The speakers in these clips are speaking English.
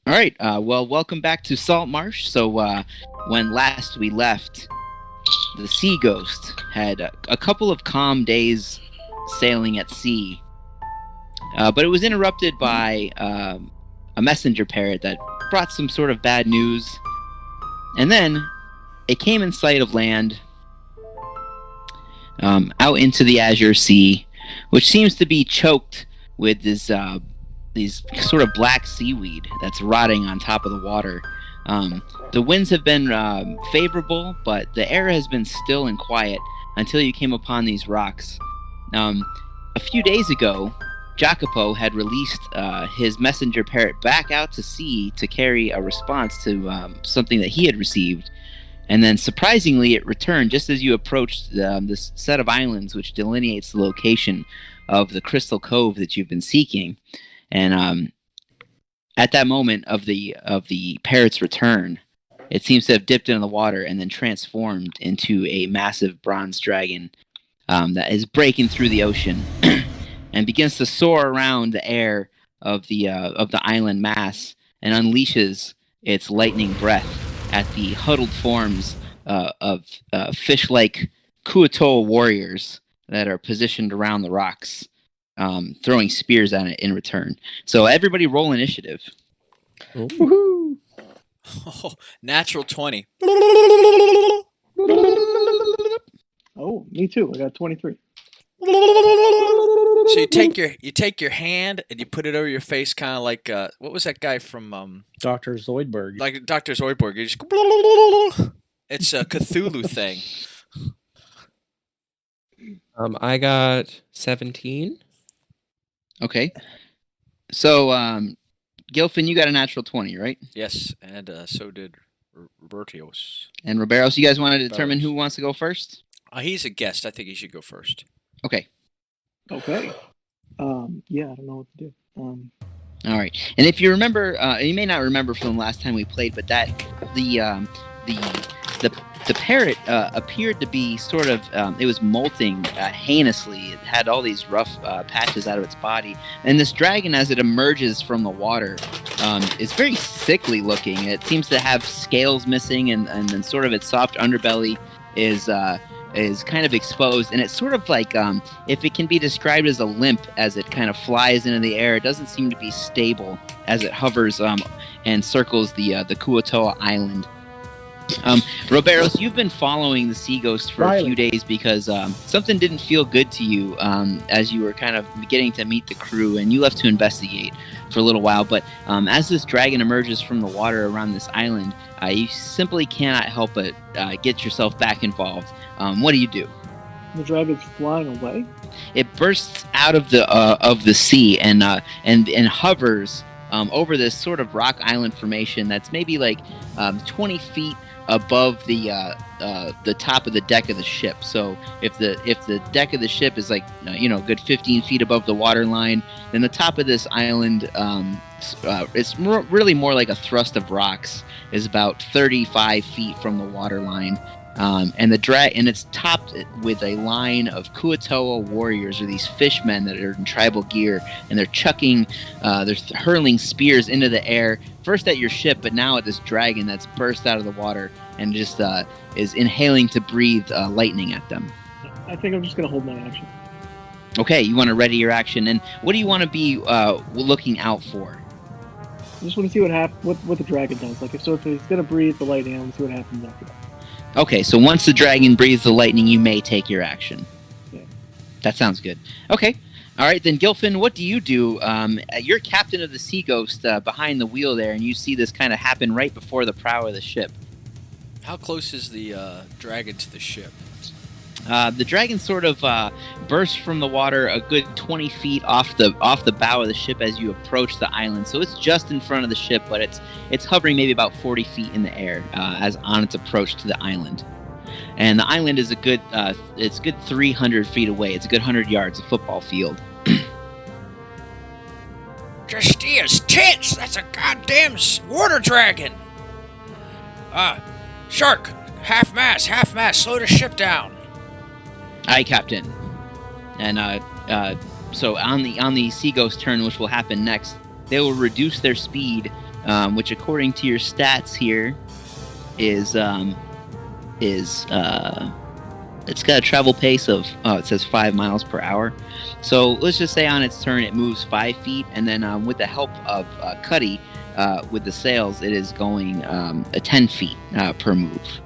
All right. Well, welcome back to Salt Marsh. When last we left, the Sea Ghost had a couple of calm days sailing at sea, but it was interrupted by a messenger parrot that brought some sort of bad news. And then it came in sight of land, out into the azure sea, which seems to be choked with these sort of black seaweed that's rotting on top of the water. The winds have been favorable, but the air has been still and quiet until you came upon these rocks. A few days ago, Jacopo had released his messenger parrot back out to sea to carry a response to something that he had received. And then, surprisingly, it returned just as you approached this set of islands which delineates the location of the Crystal Cove that you've been seeking. And at that moment of the parrot's return, it seems to have dipped into the water and then transformed into a massive bronze dragon that is breaking through the ocean and begins to soar around the air of the island mass and unleashes its lightning breath at the huddled forms of fish-like Kuatoa warriors that are positioned around the rocks, throwing spears at it in return. So everybody roll initiative. Woohoo! Oh, natural 20. Oh, me too. I got 23. So you take your hand and you put it over your face, kind of like what was that guy from Dr. Zoidberg. like Dr. Zoidberg? You just it's a Cthulhu thing. I got 17. Okay. So, Gilfin, you got a natural 20, right? Yes, and so did Robertios. And Ribeiro, so you guys want to determine who wants to go first? He's a guest. I think he should go first. Okay. Okay. Yeah, I don't know what to do. All right. And if you remember, you may not remember from the last time we played, but that the parrot appeared to be sort of it was molting heinously. It had all these rough patches out of its body, and this dragon, as it emerges from the water, is very sickly looking. It seems to have scales missing, and then sort of its soft underbelly is kind of exposed, and it's sort of like if it can be described as a limp as it kind of flies into the air. It doesn't seem to be stable as it hovers and circles the Kuatoa Island. Roberos, you've been following the Sea Ghost for a few days because something didn't feel good to you as you were kind of beginning to meet the crew, and you left to investigate for a little while. But as this dragon emerges from the water around this island, you simply cannot help but get yourself back involved. What do? The dragon's flying away. It bursts out of the sea and hovers over this sort of rock island formation that's maybe like 20 feet above the top of the deck of the ship. So if the deck of the ship is like a good 15 feet above the water line, then the top of this island, it's really more like a thrust of rocks, is about 35 feet from the water line. And it's topped with a line of Kuatoa warriors, or these fishmen that are in tribal gear, and they're hurling spears into the air, first at your ship, but now at this dragon that's burst out of the water and just is inhaling to breathe lightning at them. I think I'm just gonna hold my action. Okay, you want to ready your action, and what do you want to be looking out for? I just want to see what the dragon does. Like if it's gonna breathe the lightning, I want to see what happens after that. Okay, so once the dragon breathes the lightning, you may take your action. Yeah. That sounds good. Okay. All right, then, Gilfin, what do? You're captain of the Sea Ghost behind the wheel there, and you see this kind of happen right before the prow of the ship. How close is the dragon to the ship? The dragon sort of bursts from the water a good 20 feet off the bow of the ship as you approach the island. So it's just in front of the ship, but it's hovering maybe about 40 feet in the air as on its approach to the island. And the island is a good 300 feet away. It's a good 100 yards, a football field. Justia's tits! That's a goddamn water dragon! Shark! Half mast! Slow the ship down! Aye, Captain. And so on the Sea Ghost turn, which will happen next, they will reduce their speed which according to your stats here is it's got a travel pace of it says 5 miles per hour. So let's just say on its turn it moves 5 feet, and then with the help of Cuddy with the sails, it is going 10 feet per move.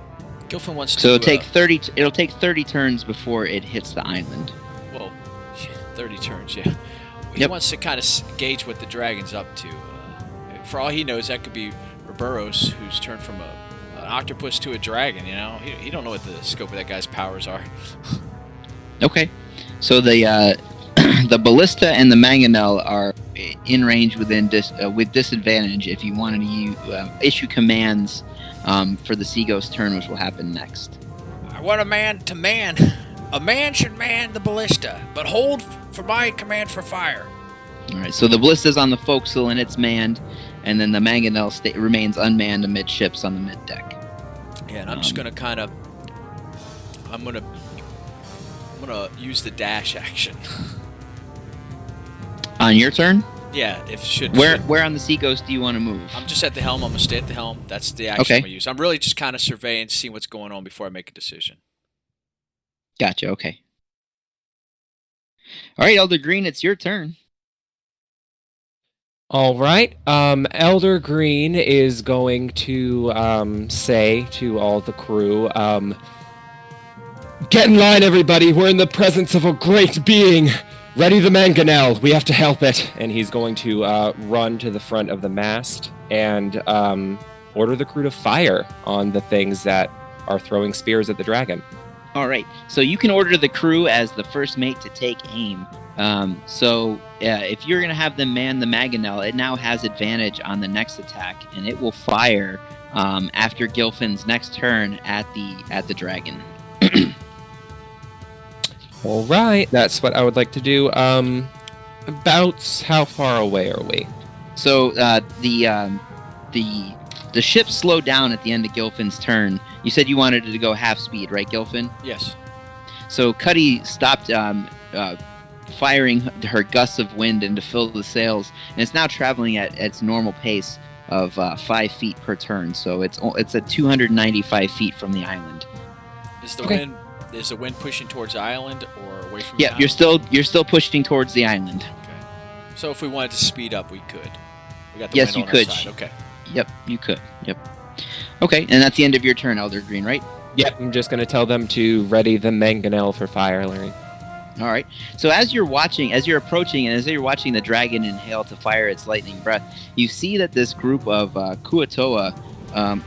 Gilfin wants to. So it'll take 30 turns before it hits the island. Whoa, 30 turns, yeah. He wants to kind of gauge what the dragon's up to. For all he knows, that could be Roberos, who's turned from an octopus to a dragon. You know, he don't know what the scope of that guy's powers are. Okay, so the the ballista and the mangonel are in range with disadvantage if you wanted to issue commands for the Sea Ghost turn, which will happen next. I want a man to man. A man should man the ballista, but hold for my command for fire. All right, so the ballista's on the forecastle and it's manned, and then the mangonel remains unmanned amidships on the mid deck. Yeah, and I'm just gonna kind of, I'm gonna use the dash action. On your turn? Yeah, Where on the Sea Ghost do you want to move? I'm just at the helm. I'm gonna stay at the helm. That's the action Okay. I'm gonna use. I'm really just kind of surveying, seeing what's going on before I make a decision. Gotcha. Okay. All right, Elder Green, it's your turn. All right. Elder Green is going to say to all the crew, "Get in line, everybody. We're in the presence of a great being. Ready the mangonel. We have to help it." And he's going to run to the front of the mast and order the crew to fire on the things that are throwing spears at the dragon. All right, so you can order the crew as the first mate to take aim. If you're going to have them man the mangonel, it now has advantage on the next attack, and it will fire after Gilfin's next turn at the dragon. All right, that's what I would like to do. About how far away are we? So the ship slowed down at the end of Gilfin's turn. You said you wanted it to go half speed, right, Gilfin? Yes. So Cuddy stopped firing her gusts of wind and to fill the sails, and it's now traveling at its normal pace of 5 feet per turn. So it's at 295 feet from the island. Is the wind pushing towards the island or away from the Yeah, island? you're still pushing towards the island. Okay. So if we wanted to speed up, we could. We got the Yes, wind you on could. our side. Okay. Yep, you could. Yep. Okay, and that's the end of your turn, Elder Green, right? Yep, I'm just going to tell them to ready the mangonel for fire, Larry. All right. So as you're approaching, and as you're watching the dragon inhale to fire its lightning breath, you see that this group of Kuatoa on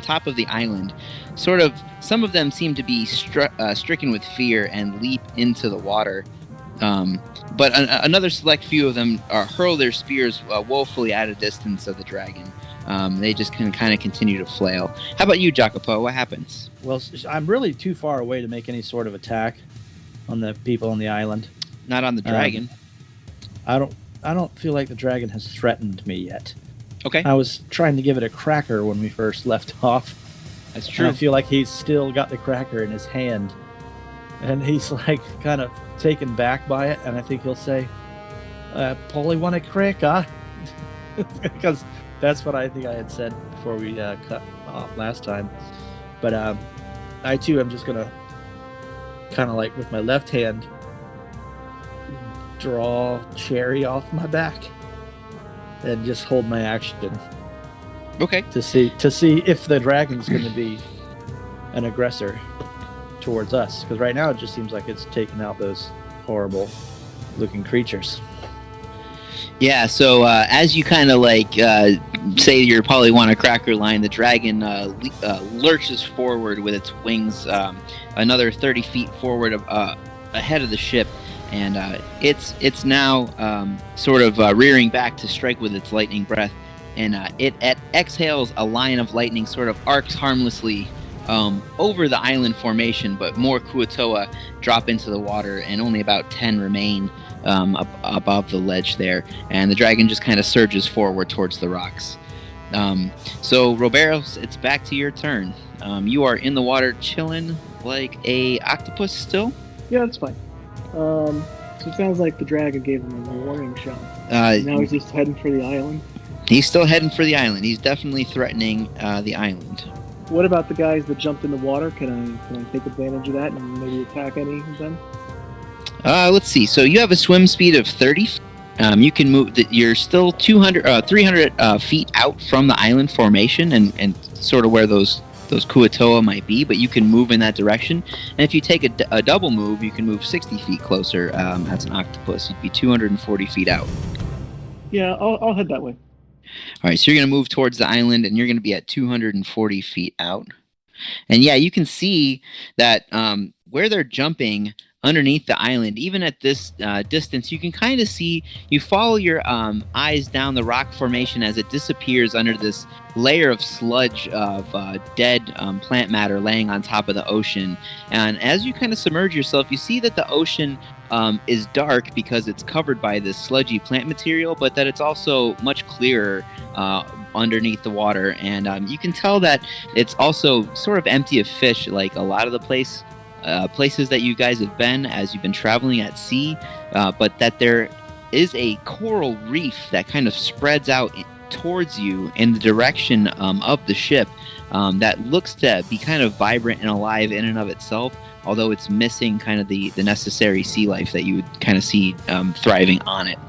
top of the island, sort of, some of them seem to be stricken with fear and leap into the water. But another select few of them hurl their spears woefully at a distance of the dragon. They just can kind of continue to flail. How about you, Jacopo? What happens? Well, I'm really too far away to make any sort of attack on the people on the island. Not on the dragon. I don't feel like the dragon has threatened me yet. Okay. I was trying to give it a cracker when we first left off. That's And true. I feel like he's still got the cracker in his hand. And he's like kind of taken back by it. And I think he'll say, Polly want a cracker? Because that's what I think I had said before we cut off last time. But I too am just going to kind of like with my left hand draw Cherry off my back and just hold my action. Okay. To see if the dragon's going to be an aggressor towards us, because right now it just seems like it's taking out those horrible looking creatures. Yeah, so as you kind of like say you probably want a cracker line, the dragon lurches forward with its wings another 30 feet forward ahead of the ship, and it's now sort of rearing back to strike with its lightning breath, and it exhales a line of lightning, sort of arcs harmlessly over the island formation, but more Kuatoa drop into the water, and only about 10 remain above the ledge there, and the dragon just kind of surges forward towards the rocks. So Roberos, it's back to your turn. You are in the water chilling like a octopus still. Yeah, that's fine. So it sounds like the dragon gave him a warning shot. Uh, Now he's just heading for the island. He's still heading for the island. He's definitely threatening the island. What about the guys that jumped in the water? Can I take advantage of that and maybe attack any of them? Let's see. So you have a swim speed of 30. You can move. You're still 300 feet out from the island formation and sort of where those Kuatoa might be, but you can move in that direction. And if you take a double move, you can move 60 feet closer. As an octopus, you'd be 240 feet out. Yeah, I'll head that way. All right, so you're going to move towards the island, and you're going to be at 240 feet out. And yeah, you can see that where they're jumping underneath the island, even at this distance, you can kind of see, you follow your eyes down the rock formation as it disappears under this layer of sludge of dead plant matter laying on top of the ocean. And as you kind of submerge yourself, you see that the ocean is dark because it's covered by this sludgy plant material, but that it's also much clearer underneath the water. And you can tell that it's also sort of empty of fish, like a lot of the places that you guys have been as you've been traveling at sea, but that there is a coral reef that kind of spreads out towards you in the direction of the ship that looks to be kind of vibrant and alive in and of itself, although it's missing kind of the necessary sea life that you would kind of see thriving on it.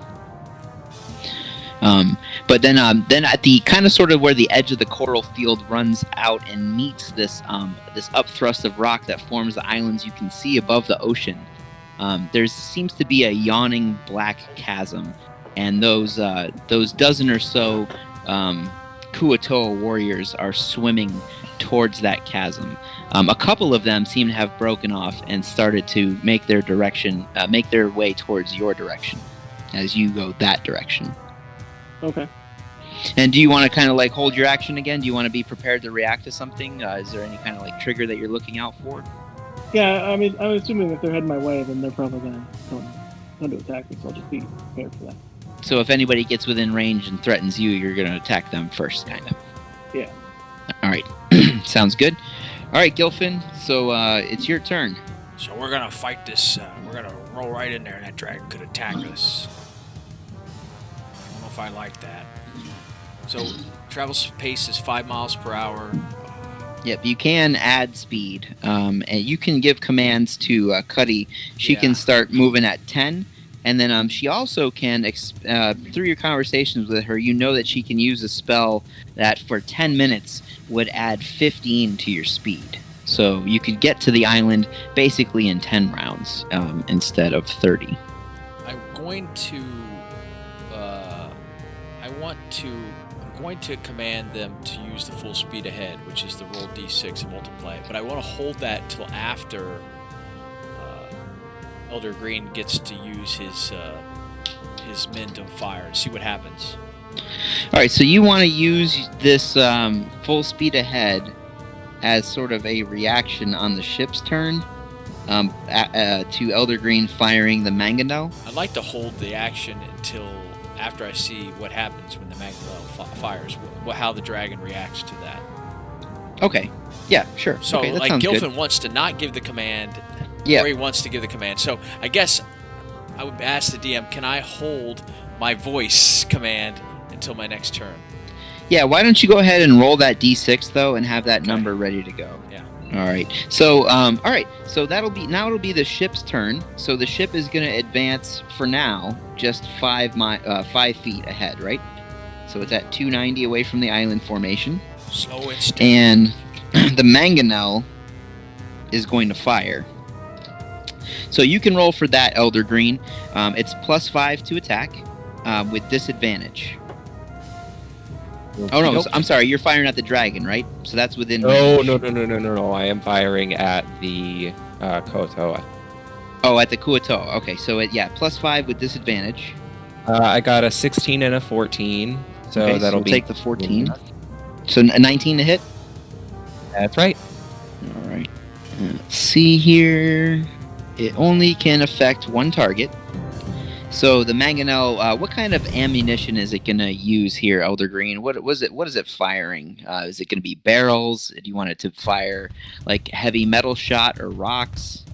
But then at the kind of sort of where the edge of the coral field runs out and meets this upthrust of rock that forms the islands you can see above the ocean, there seems to be a yawning black chasm, and those dozen or so Kuatoa warriors are swimming towards that chasm. A couple of them seem to have broken off and started to make their way towards your direction as you go that direction. Okay. And do you want to kind of like hold your action again? Do you want to be prepared to react to something? Is there any kind of like trigger that you're looking out for? Yeah, I mean, I'm assuming if they're heading my way, then they're probably going to attack me, so I'll just be prepared for that. So if anybody gets within range and threatens you, you're going to attack them first, kind of. Yeah. All right. Sounds good. All right, Gilfin, so it's your turn. So we're gonna fight this. We're gonna roll right in there, and that dragon could attack us. I don't know if I like that. So travel pace is 5 miles per hour. Yep, you can add speed, and you can give commands to Cuddy. She can start moving at 10, and then she also can, through your conversations with her, you know that she can use a spell that for 10 minutes would add 15 to your speed. So you could get to the island basically in 10 rounds instead of 30. I'm going to command them to use the full speed ahead, which is the roll d6 and multiply it. But I want to hold that till after Elder Green gets to use his men to fire and see what happens. All right, so you want to use this full speed ahead as sort of a reaction on the ship's turn to Elder Green firing the mangonel. I'd like to hold the action until after I see what happens when the mangonel fires, how the dragon reacts to that. Okay. Yeah, sure. So, okay, that like, sounds Gilfin good. wants to not give the command, Yeah. or he wants to give the command. So, I guess I would ask the DM, can I hold my voice command until my next turn? Yeah, why don't you go ahead and roll that d6 though, and have that number ready to go. Yeah. All right. So, So it'll be the ship's turn. So the ship is going to advance for now just 5 feet ahead, right? So it's at 290 away from the island formation. Slow and steady. And the mangonel is going to fire. So you can roll for that, Elder Green. It's +5 to attack with disadvantage. Oh no, I'm sorry. You're firing at the dragon, right? So that's within. No. I am firing at the Kuatoa. Oh, at the Kuatoa. Okay, so +5 with disadvantage. I got a 16 and a 14, so Okay, that'll we'll be take the 14. So a 19 to hit. That's right. All right. Let's see here. It only can affect one target. So the mangonel, what kind of ammunition is it going to use here, Elder Green? What is it firing? Is it going to be barrels? Do you want it to fire like heavy metal shot or rocks?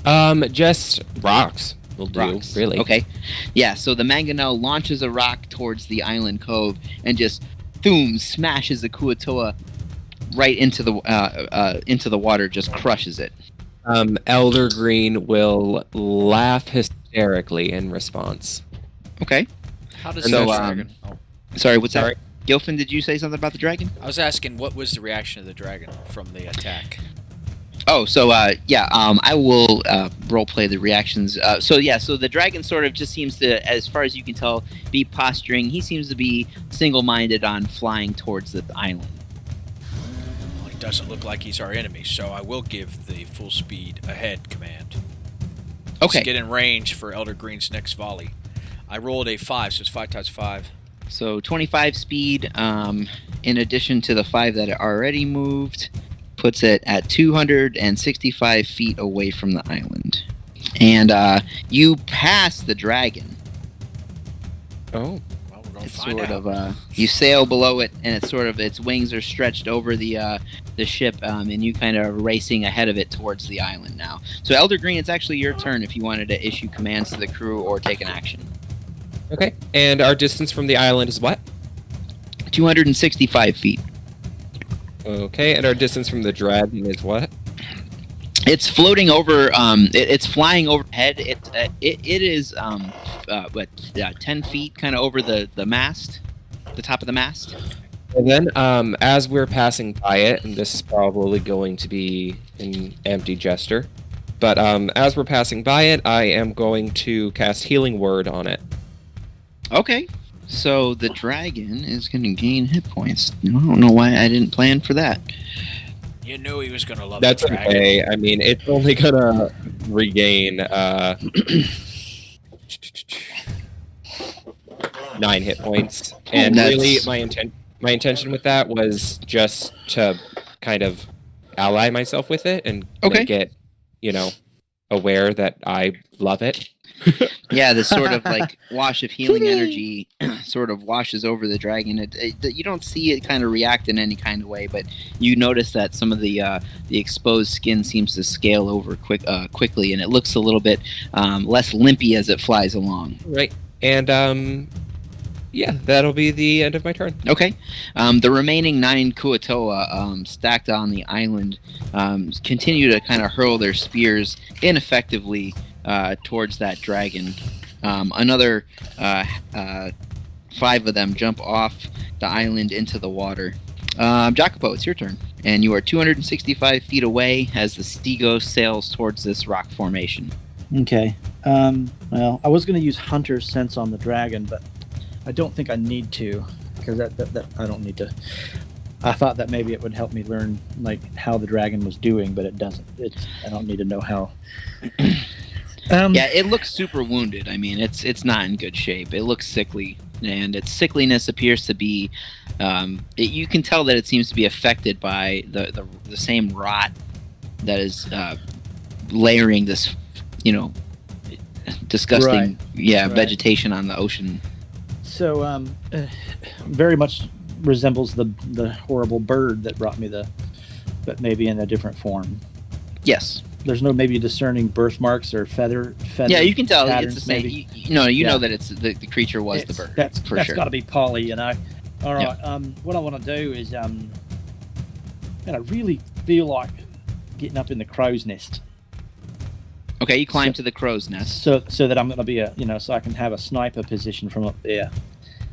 Just rocks. will do, Rocks. really. Okay. Yeah, so the mangonel launches a rock towards the island cove and just, boom, smashes the Kuatoa right into the water, just crushes it. Elder Green will laugh hysterically in response. Okay. How does So, the dragon? Sorry, what's Sorry. that? Gilfin, did you say something about the dragon? I was asking, what was the reaction of the dragon from the attack? Oh, so I will roleplay the reactions. So the dragon sort of just seems to, as far as you can tell, be posturing. He seems to be single-minded on flying towards the island. Well, it doesn't look like he's our enemy, so I will give the full speed ahead command. Okay. Let's get in range for Elder Green's next volley. I rolled a 5, so it's 5 times 5. So 25 speed, in addition to the 5 that it already moved, puts it at 265 feet away from the island. And you pass the dragon. Well, Oh. we're going to It's find sort out. of you sail below it, and it's sort of its wings are stretched over the ship, and you kind of racing ahead of it towards the island now. So Elder Green, it's actually your turn if you wanted to issue commands to the crew or take an action. Okay. And our distance from the island is what? 265 feet. Okay. And our distance from the dragon is what? It's floating over. It's flying overhead. It is 10 feet, kind of over the mast, the top of the mast. And then, as we're passing by it, and this is probably going to be an empty gesture, but as we're passing by it, I am going to cast Healing Word on it. Okay. So the dragon is going to gain hit points. I don't know why I didn't plan for that. You knew he was going to love That's the dragon. okay. I mean, it's only gonna regain 9 hit points, and That's- really, my intention with that was just to kind of ally myself with it and Okay. make it, aware that I love it. Yeah, this sort of like wash of healing energy sort of washes over the dragon. You don't see it kind of react in any kind of way, but you notice that some of the exposed skin seems to scale over quickly, and it looks a little bit less limpy as it flies along. Right, and yeah, that'll be the end of my turn. Okay. The remaining 9 Kuatoa stacked on the island continue to kind of hurl their spears ineffectively towards that dragon. Another 5 of them jump off the island into the water. Jacopo, it's your turn. And you are 265 feet away as the Stegos sails towards this rock formation. Okay. Well, I was going to use Hunter's Sense on the dragon, but I don't think I need to, because that I don't need to. I thought that maybe it would help me learn how the dragon was doing, but it doesn't. I don't need to know how. Yeah, it looks super wounded. I mean, it's not in good shape. It looks sickly, and its sickliness appears to be. You can tell that it seems to be affected by the same rot that is layering this, disgusting, Right. vegetation on the ocean. So, very much resembles the horrible bird that brought me but maybe in a different form. Yes. There's no maybe discerning birthmarks or feather. Yeah, you can tell patterns, it's the same. maybe. You know Yeah. that it's the creature was the bird. That's for sure. got to be Polly, All right. What I want to do is, man, I really feel like getting up in the crow's nest, Okay, you climb to the crow's nest. so that I'm going to be so I can have a sniper position from up there.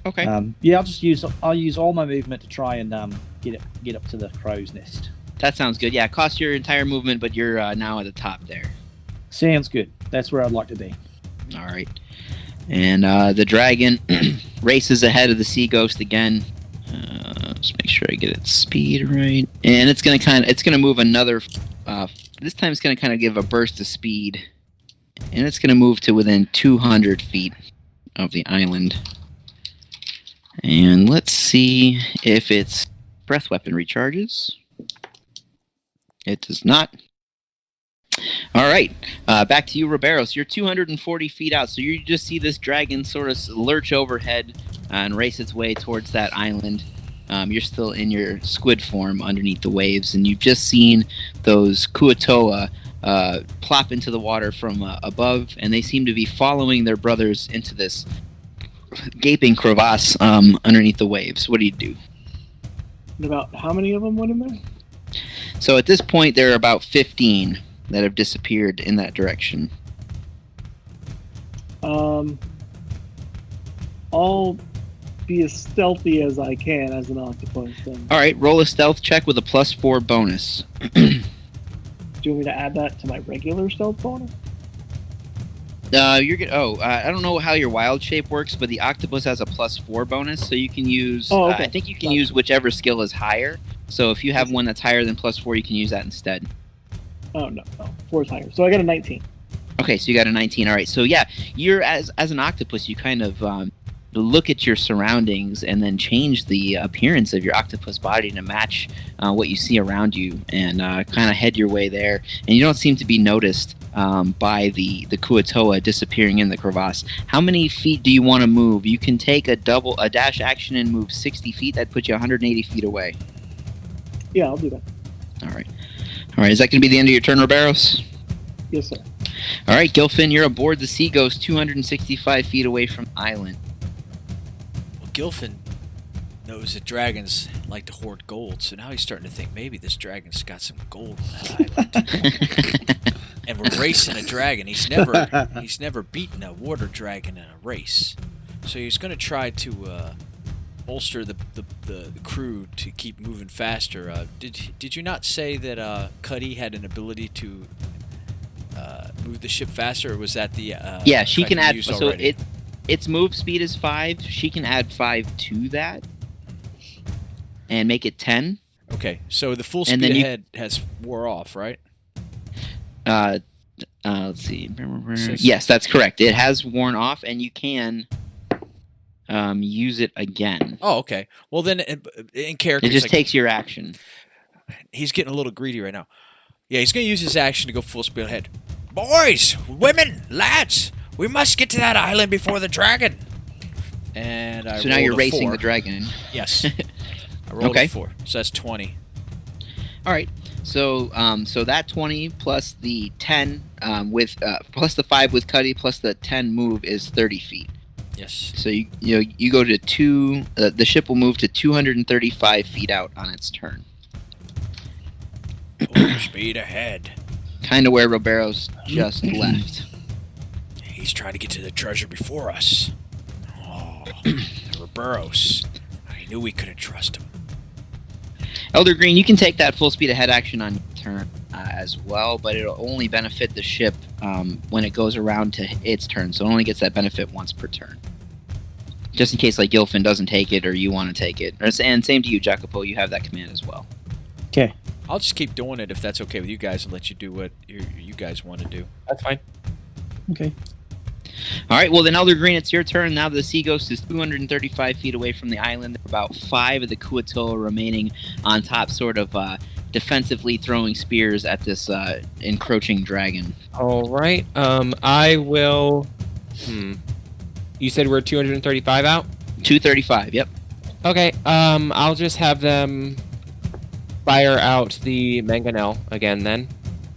Okay. I'll use all my movement to try and get up to the crow's nest. That sounds good. Yeah, it costs your entire movement, but you're now at the top there. Sounds good. That's where I'd like to be. All right. And the dragon races ahead of the sea ghost again. Let's make sure I get its speed right. And it's gonna move another. This time it's gonna kind of give a burst of speed, and it's gonna move to within 200 feet of the island. And let's see if its breath weapon recharges. It does not. All right, back to you, Riberos. You're 240 feet out, so you just see this dragon sort of lurch overhead and race its way towards that island. You're still in your squid form underneath the waves, and you've just seen those Kuatoa plop into the water from above, and they seem to be following their brothers into this gaping crevasse underneath the waves. What do you do? And about how many of them went in there? So at this point, there are about 15 that have disappeared in that direction. I'll be as stealthy as I can as an octopus. Then. All right, roll a stealth check with a +4 bonus. Do you want me to add that to my regular stealth bonus? You're good. I don't know how your wild shape works, but the octopus has a +4 bonus, so you can use. Oh, okay. I think you can use whichever skill is higher. So if you have one that's higher than +4, you can use that instead. Oh no, 4 is higher. So I got a 19. Okay, so you got a 19. All right, so yeah, you're as an octopus, you kind of look at your surroundings and then change the appearance of your octopus body to match what you see around you, and kind of head your way there. And you don't seem to be noticed by the Kuatoa disappearing in the crevasse. How many feet do you want to move? You can take a dash action and move 60 feet. That puts you 180 feet away. Yeah, I'll do that. All right. Is that going to be the end of your turn, Roberos? Yes, sir. All right, Gilfin, you're aboard the Sea Ghost, 265 feet away from the island. Well, Gilfin knows that dragons like to hoard gold, so now he's starting to think maybe this dragon's got some gold on that island. And we're racing a dragon. He's never beaten a water dragon in a race, so he's going to try to bolster the crew to keep moving faster. Did you not say that Cuddy had an ability to move the ship faster, or was that the yeah, she can add. So already? Its move speed is 5. She can add 5 to that and make it 10. Okay, so the full speed ahead has wore off, right? Let's see. Yes, that's correct. It has worn off, and you can use it again. Oh, okay. Well, then in character, it just takes your action. He's getting a little greedy right now. Yeah, he's going to use his action to go full speed ahead. Boys, women, lads, we must get to that island before the dragon. And I so now you're racing 4. the dragon. Yes. I rolled a 4, so that's 20. All right. So that 20 plus the 10 plus the 5 with Cuddy plus the 10 move is 30 feet. Yes. So you go to 2. The ship will move to 235 feet out on its turn. Full speed ahead. Kind of where Roberos just left. He's trying to get to the treasure before us. Oh, Roberos. I knew we couldn't trust him. Elder Green, you can take that full speed ahead action on your turn as well, but it'll only benefit the ship when it goes around to its turn, so it only gets that benefit once per turn. Just in case like Gilfin doesn't take it or you want to take it. And same to you, Jacopo, you have that command as well. Okay. I'll just keep doing it if that's okay with you guys and let you do what you guys want to do. That's fine. Okay. All right, well then, Elder Green, it's your turn. Now the Sea Ghost is 235 feet away from the island. There are about 5 of the Kuatoa remaining on top, sort of defensively throwing spears at this encroaching dragon. All right. I will... You said we're 235 out? 235, yep. Okay, I'll just have them fire out the mangonel again then.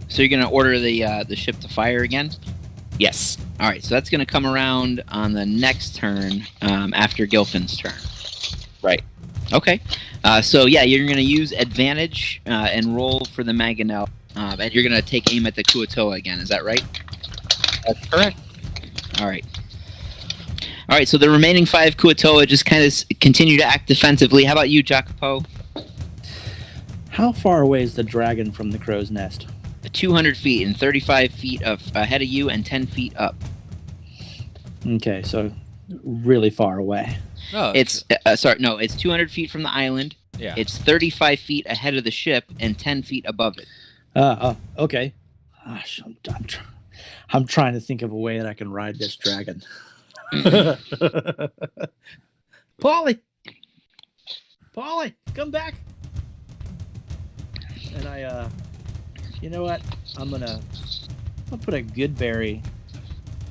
So you're going to order the ship to fire again? Yes. All right, so that's going to come around on the next turn after Gilfin's turn. Right. Okay. So yeah, you're going to use advantage and roll for the mangonel, and you're going to take aim at the Kuatoa again. Is that right? That's correct. All right. All right, so the remaining 5 Kuatoa just kind of continue to act defensively. How about you, Jacopo? How far away is the dragon from the crow's nest? 200 feet and 35 feet ahead of you and 10 feet up. Okay, so really far away. Oh, It's 200 feet from the island. Yeah. It's 35 feet ahead of the ship and 10 feet above it. Okay. Gosh, I'm trying to think of a way that I can ride this dragon. Polly, come back! And you know what? I'll put a good berry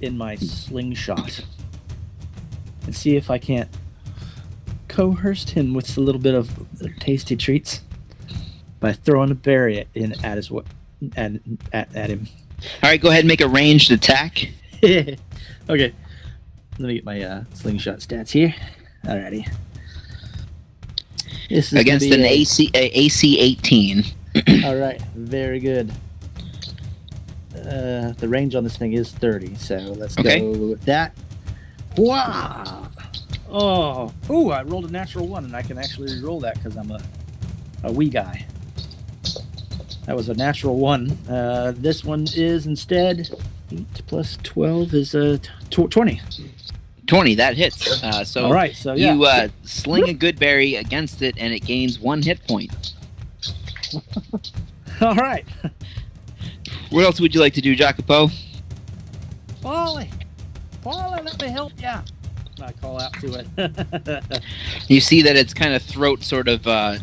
in my slingshot and see if I can't coerce him with a little bit of tasty treats by throwing a berry in at his at him. All right, go ahead and make a ranged attack. Okay. Let me get my slingshot stats here. Alrighty. This is Against gonna an be AC 18. All right. Very good. The range on this thing is 30, so let's Okay. go with that. Wow! Oh, I rolled a natural 1, and I can actually re-roll that because I'm a wee guy. That was a natural 1. This one is instead 8 plus 12 is 20. 20, that hits. So All right, so yeah. you sling a good berry against it, and it gains 1 hit point. All right. What else would you like to do, Jacopo? Polly, let me help ya. I call out to it. You see that its kind of throat sort of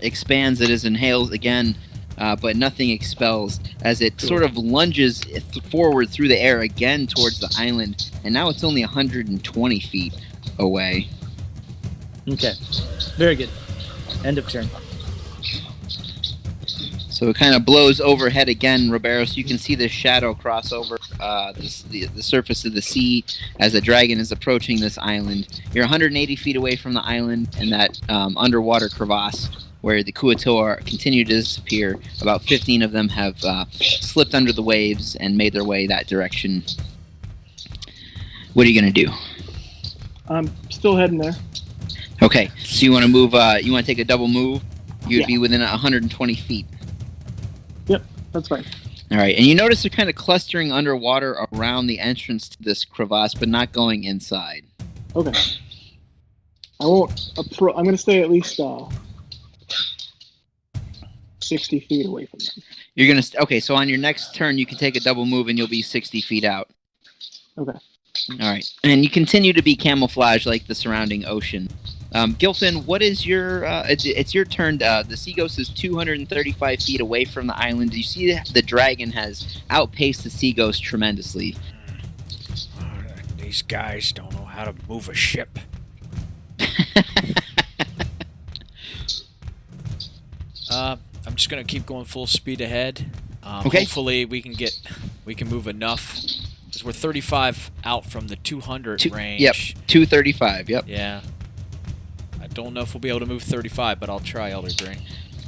expands as it inhales again, but nothing expels as it sort of lunges forward through the air again towards the island, and now it's only 120 feet away. Okay. Very good. End of turn. So it kind of blows overhead again, Roberto, so you can see this shadow cross over the surface of the sea as the dragon is approaching this island. You're 180 feet away from the island and that underwater crevasse where the Kuatoa continue to disappear. About 15 of them have slipped under the waves and made their way that direction. What are you going to do? I'm still heading there. Okay, so you want to move, you want to take a double move? You'd Yeah. be within 120 feet. Yep, that's fine. All right, and you notice they're kind of clustering underwater around the entrance to this crevasse, but not going inside. Okay. I won't. I'm going to stay at least 60 feet away from them. You're gonna okay. So on your next turn, you can take a double move, and you'll be 60 feet out. Okay. All right, and you continue to be camouflaged like the surrounding ocean. Gilfin, what is your? It's your turn. The sea ghost is 235 feet away from the island. You see that the dragon has outpaced the sea ghost tremendously. These guys don't know how to move a ship. I'm just gonna keep going full speed ahead. Okay. Hopefully we can move enough because we're 35 out from the 200 range. Yep, 235. Yep. Yeah. I don't know if we'll be able to move 35, but I'll try, Elder Green.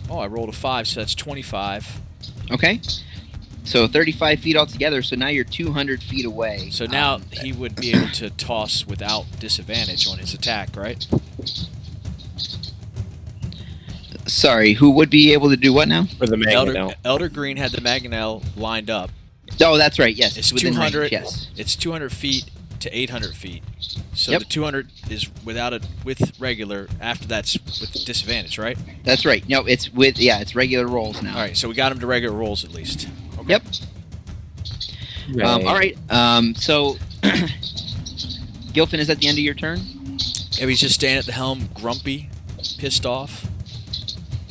Oh, I rolled a 5, so that's 25. Okay. So 35 feet altogether. So now you're 200 feet away. So now he would be able to toss without disadvantage on his attack, right? Sorry, who would be able to do what now? For the mangonel. Elder Green had the mangonel lined up. Oh, that's right. Yes, It's within 200. range, yes. It's 200 feet to 800 feet. So Yep. the 200 is with regular. After that's with disadvantage, right? That's right. No, it's it's regular rolls now. All right. So we got him to regular rolls at least. Okay. Yep. All right. So Gilfin is at the end of your turn. Yeah, he's just standing at the helm, grumpy, pissed off.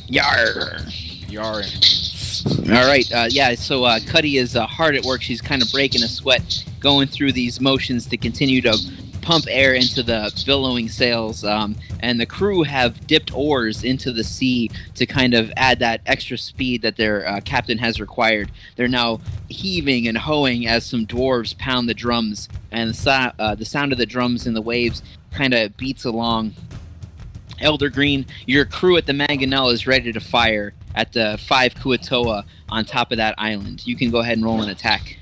Yar. Yarring. All right. So Cuddy is hard at work. She's kind of breaking a sweat, going through these motions to continue to pump air into the billowing sails. And the crew have dipped oars into the sea to kind of add that extra speed that their captain has required. They're now heaving and hoeing as some dwarves pound the drums, and the sound of the drums in the waves kind of beats along. Elder Green, your crew at the Mangonel is ready to fire at the 5 Kuatoa on top of that island. You can go ahead and roll an attack.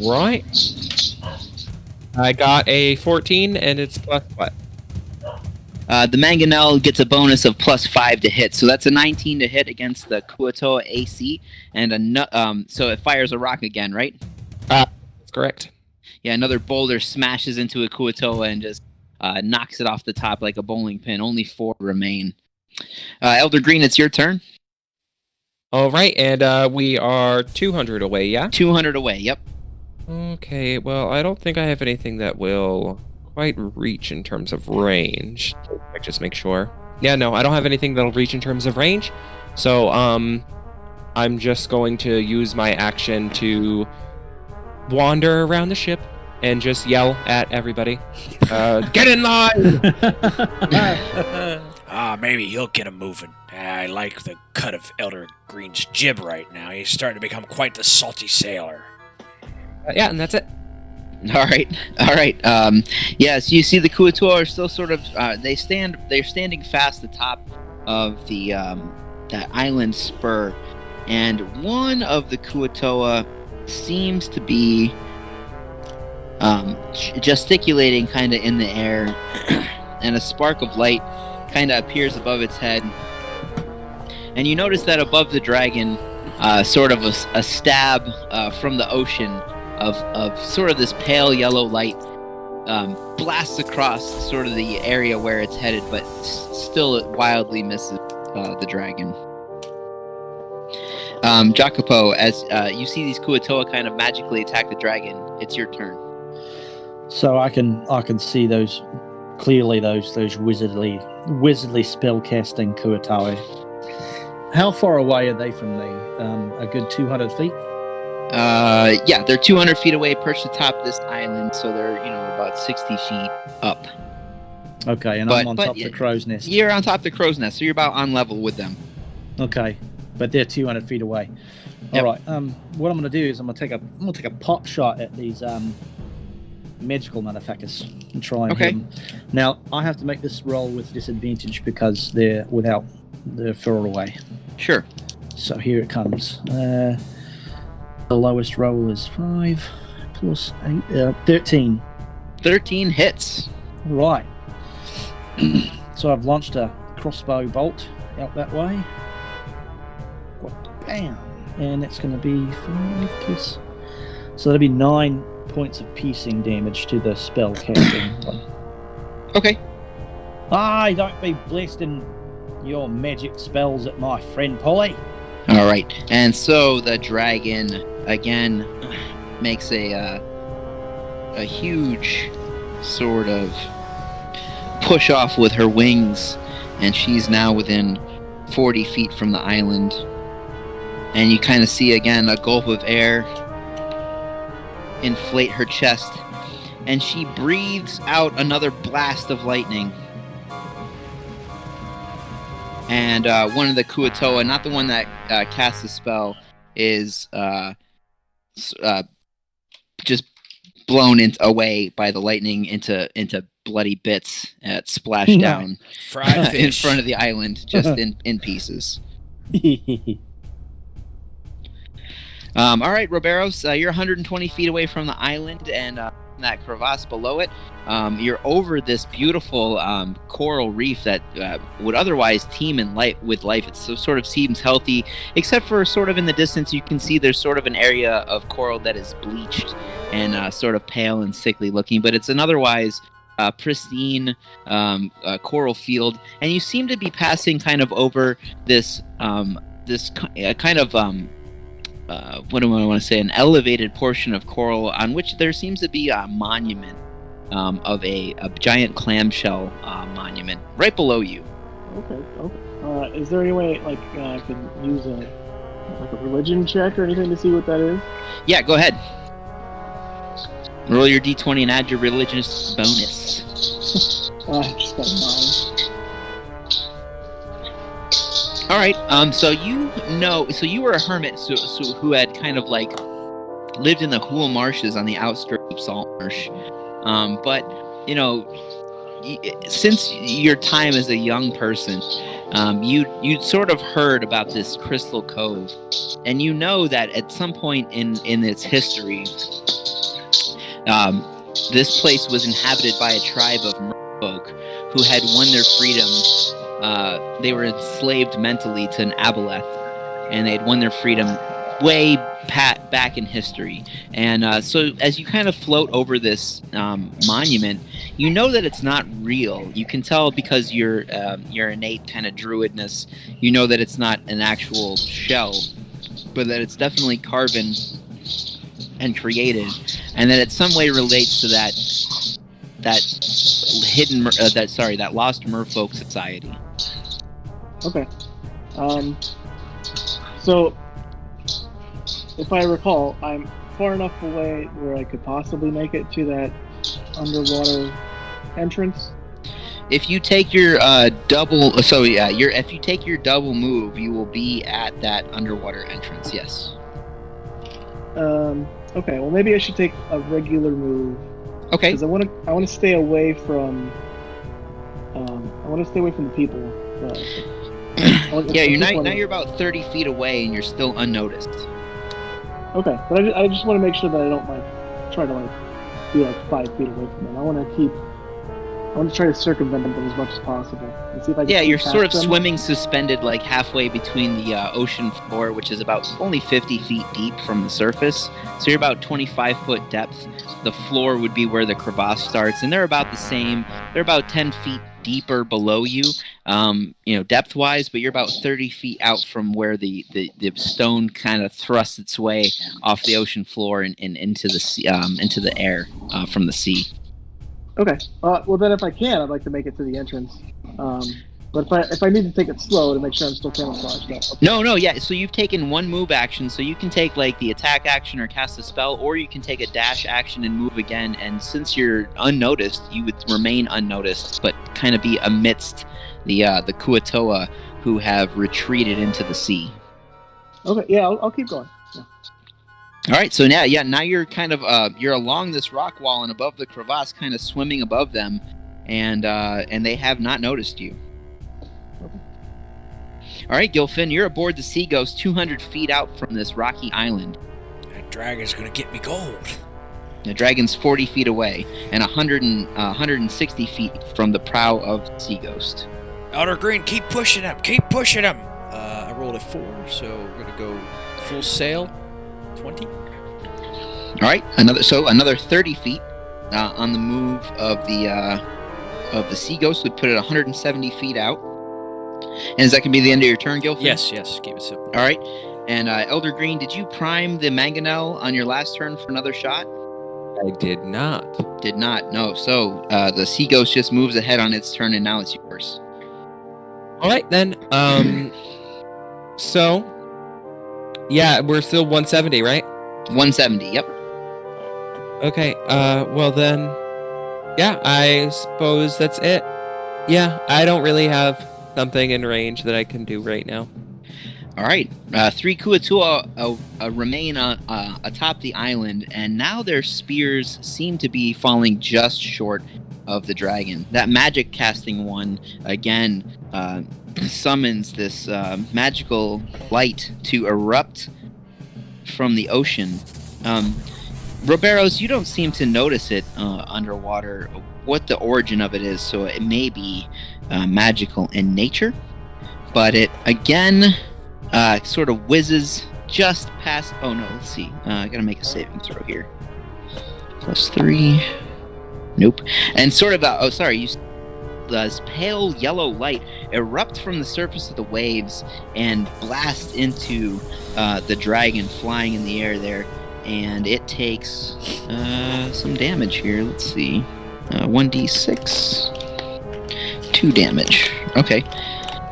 Right. I got a 14, and it's plus what? The Mangonel gets a bonus of +5 to hit, so that's a 19 to hit against the Kuatoa AC, and so it fires a rock again, right? That's correct. Yeah, another boulder smashes into a Kuatoa and just knocks it off the top like a bowling pin. Only 4 remain. Elder Green, it's your turn. All right, and we are 200 away, yeah? 200 away, yep. Okay, well, I don't think I have anything that will quite reach in terms of range. I just make sure. Yeah, no, I don't have anything that'll reach in terms of range. So, I'm just going to use my action to wander around the ship and just yell at everybody. Get in line! Maybe he'll get him moving. I like the cut of Elder Green's jib right now. He's starting to become quite the salty sailor. Yeah, and that's it. All right. Yes, you see the Kuatoa are still sort of. They're standing fast atop of the that island spur, and one of the Kuatoa seems to be gesticulating kind of in the air, and a spark of light kind of appears above its head. And you notice that above the dragon, sort of a stab from the ocean of sort of this pale yellow light blasts across sort of the area where it's headed, but still it wildly misses the dragon. Jacopo, as you see these Kuatoa kind of magically attack the dragon, it's your turn. So I can see those clearly, those wizardly spell casting Kuatoa. How far away are they from me? A good 200 feet. Yeah, they're 200 feet away, perched atop this island, so they're about 60 feet up. Okay, and I'm on top of the crow's nest. You're on top of the crow's nest, so you're about on level with them. Okay, but they're 200 feet away. Yep. All right. What I'm going to do is I'm going to take a pot shot at these magical motherfuckers and try and hit them. Now I have to make this roll with disadvantage because they're further away. Sure. So here it comes. The lowest roll is 5 plus 8, 13. 13 hits. Right. So I've launched a crossbow bolt out that way. Bam! And that's going to be 5 plus. So that'll be 9 points of piercing damage to the spell casting one. Okay. Don't be blasting your magic spells at my friend Polly. All right. And so the dragon again makes a huge sort of push off with her wings, and she's now within 40 feet from the island. And you kind of see again a gulp of air inflate her chest, and she breathes out another blast of lightning. And one of the Kuatoa, not the one that casts the spell, is just blown away by the lightning into bloody bits, splashed down Fried fish. in front of the island, just in pieces. All right, Roberos, you're 120 feet away from the island and that crevasse below it. You're over this beautiful coral reef that would otherwise teem with life. It sort of seems healthy, except for sort of in the distance you can see there's sort of an area of coral that is bleached and sort of pale and sickly looking, but it's an otherwise pristine coral field. And you seem to be passing kind of over this kind of what do I want to say? An elevated portion of coral on which there seems to be a monument of a giant clamshell monument right below you. Okay. Is there any way I could use a religion check or anything to see what that is? Yeah, go ahead. Roll your d20 and add your religious bonus. I just got 9. All right. So you were a hermit, so who had kind of lived in the Hool Marshes on the outskirts of Saltmarsh. But since your time as a young person, you'd sort of heard about this Crystal Cove, and you know that at some point in its history, this place was inhabited by a tribe of merfolk who had won their freedom. They were enslaved mentally to an aboleth, and they had won their freedom way back in history. And so as you kind of float over this monument, you know that it's not real. You can tell because your innate kind of druidness, you know that it's not an actual shell, but that it's definitely carven and created, and that it some way relates to that lost merfolk society. Okay. So, if I recall, I'm far enough away where I could possibly make it to that underwater entrance. If you take your double, if you take your double move, you will be at that underwater entrance. Yes. Okay. Well, maybe I should take a regular move. Okay. Because I want to stay away from. I want to stay away from the people. Yeah, you're about 30 feet away, and you're still unnoticed. Okay, but I just want to make sure that I don't try to be 5 feet away from them. I want to try to circumvent them as much as possible and see if I can. Yeah, you're sort of them. swimming suspended halfway between the ocean floor, which is about only 50 feet deep from the surface. So you're about 25-foot depth. The floor would be where the crevasse starts, and they're about the same. They're about 10 feet deeper below you, depth-wise, but you're about 30 feet out from where the stone kind of thrusts its way off the ocean floor and into the sea, into the air from the sea. Okay. Well, then if I can, I'd like to make it to the entrance. But if I need to take it slow to make sure I'm still camouflaged. Okay. No, yeah. So you've taken one move action, so you can take the attack action or cast a spell, or you can take a dash action and move again. And since you're unnoticed, you would remain unnoticed, but kind of be amidst the Kuatoa who have retreated into the sea. Okay. Yeah, I'll keep going. Yeah. All right. So now you're kind of you're along this rock wall and above the crevasse, kind of swimming above them, and they have not noticed you. All right, Gilfin, you're aboard the Sea Ghost 200 feet out from this rocky island. That dragon's gonna get me gold. The dragon's 40 feet away and 160 feet from the prow of the Sea Ghost. Elder Green, keep pushing him. Keep pushing him. I rolled a 4, so we're gonna go full sail. 20. All right, another 30 feet on the move of the Sea Ghost would put it 170 feet out. And is that going to be the end of your turn, Gilfin? Yes, keep it simple. All right. And Elder Green, did you prime the mangonel on your last turn for another shot? I did not. Did not, no. So the Sea Ghost just moves ahead on its turn, and now it's yours. All right, then. So, yeah, we're still 170, right? 170, yep. Okay, well then, yeah, I suppose that's it. Yeah, I don't really have something in range that I can do right now. All right. 3 Kuatua remain atop the island, and now their spears seem to be falling just short of the dragon. That magic casting one, again, summons this magical light to erupt from the ocean. Roberos, you don't seem to notice it underwater, what the origin of it is, so it may be magical in nature, but it again sort of whizzes just past. Oh no, let's see. I gotta make a saving throw here. +3. Nope. And sort of this pale yellow light erupt from the surface of the waves and blast into the dragon flying in the air there, and it takes some damage here. Let's see. 1d6. 2 damage. Okay.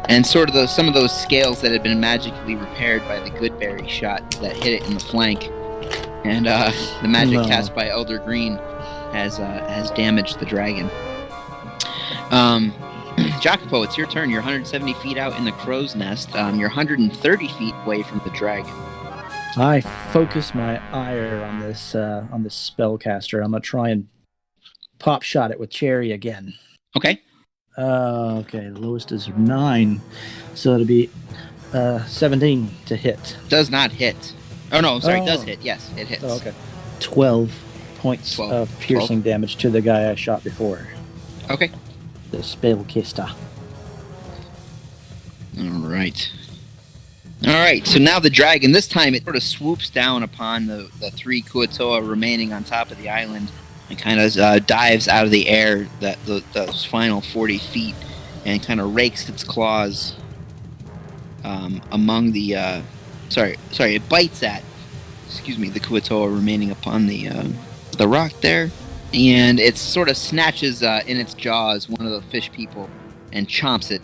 And sort of some of those scales that had been magically repaired by the Goodberry shot that hit it in the flank, and the magic cast by Elder Green has damaged the dragon. Jacopo, it's your turn. You're 170 feet out in the crow's nest. You're 130 feet away from the dragon. I focus my ire on this spellcaster. I'm gonna try and pop shot it with Cherry again. Okay. Okay, the lowest is 9, so it'll be 17 to hit. Does not hit. Oh no, I'm sorry, it does hit. Yes, it hits. Oh, okay. 12 points of piercing damage to the guy I shot before. Okay. The spellcaster. All right, so now the dragon, this time it sort of swoops down upon the 3 Kuatoa remaining on top of the island and kind of dives out of the air those final 40 feet and kind of rakes its claws among the it bites at the Kuatoa remaining upon the rock there, and it sort of snatches in its jaws one of the fish people and chomps it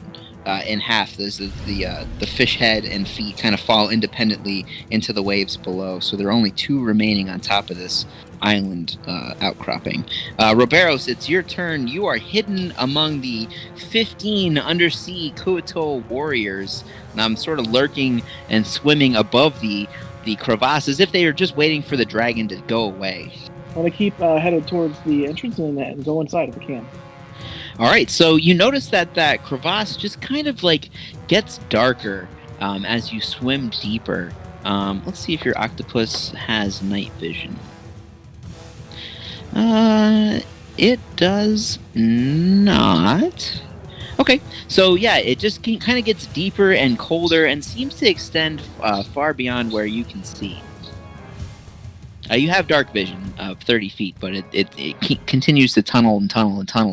in half. The fish head and feet kind of fall independently into the waves below. So there are only 2 remaining on top of this island outcropping. Roberos, it's your turn. You are hidden among the 15 undersea Kuato warriors, sort of lurking and swimming above the crevasse as if they are just waiting for the dragon to go away. I want to keep headed towards the entrance and go inside if I can. All right, so you notice that crevasse just kind of like gets darker as you swim deeper. Let's see if your octopus has night vision. It does not. Okay, so yeah, it just kind of gets deeper and colder and seems to extend far beyond where you can see. You have dark vision of 30 feet, but it continues to tunnel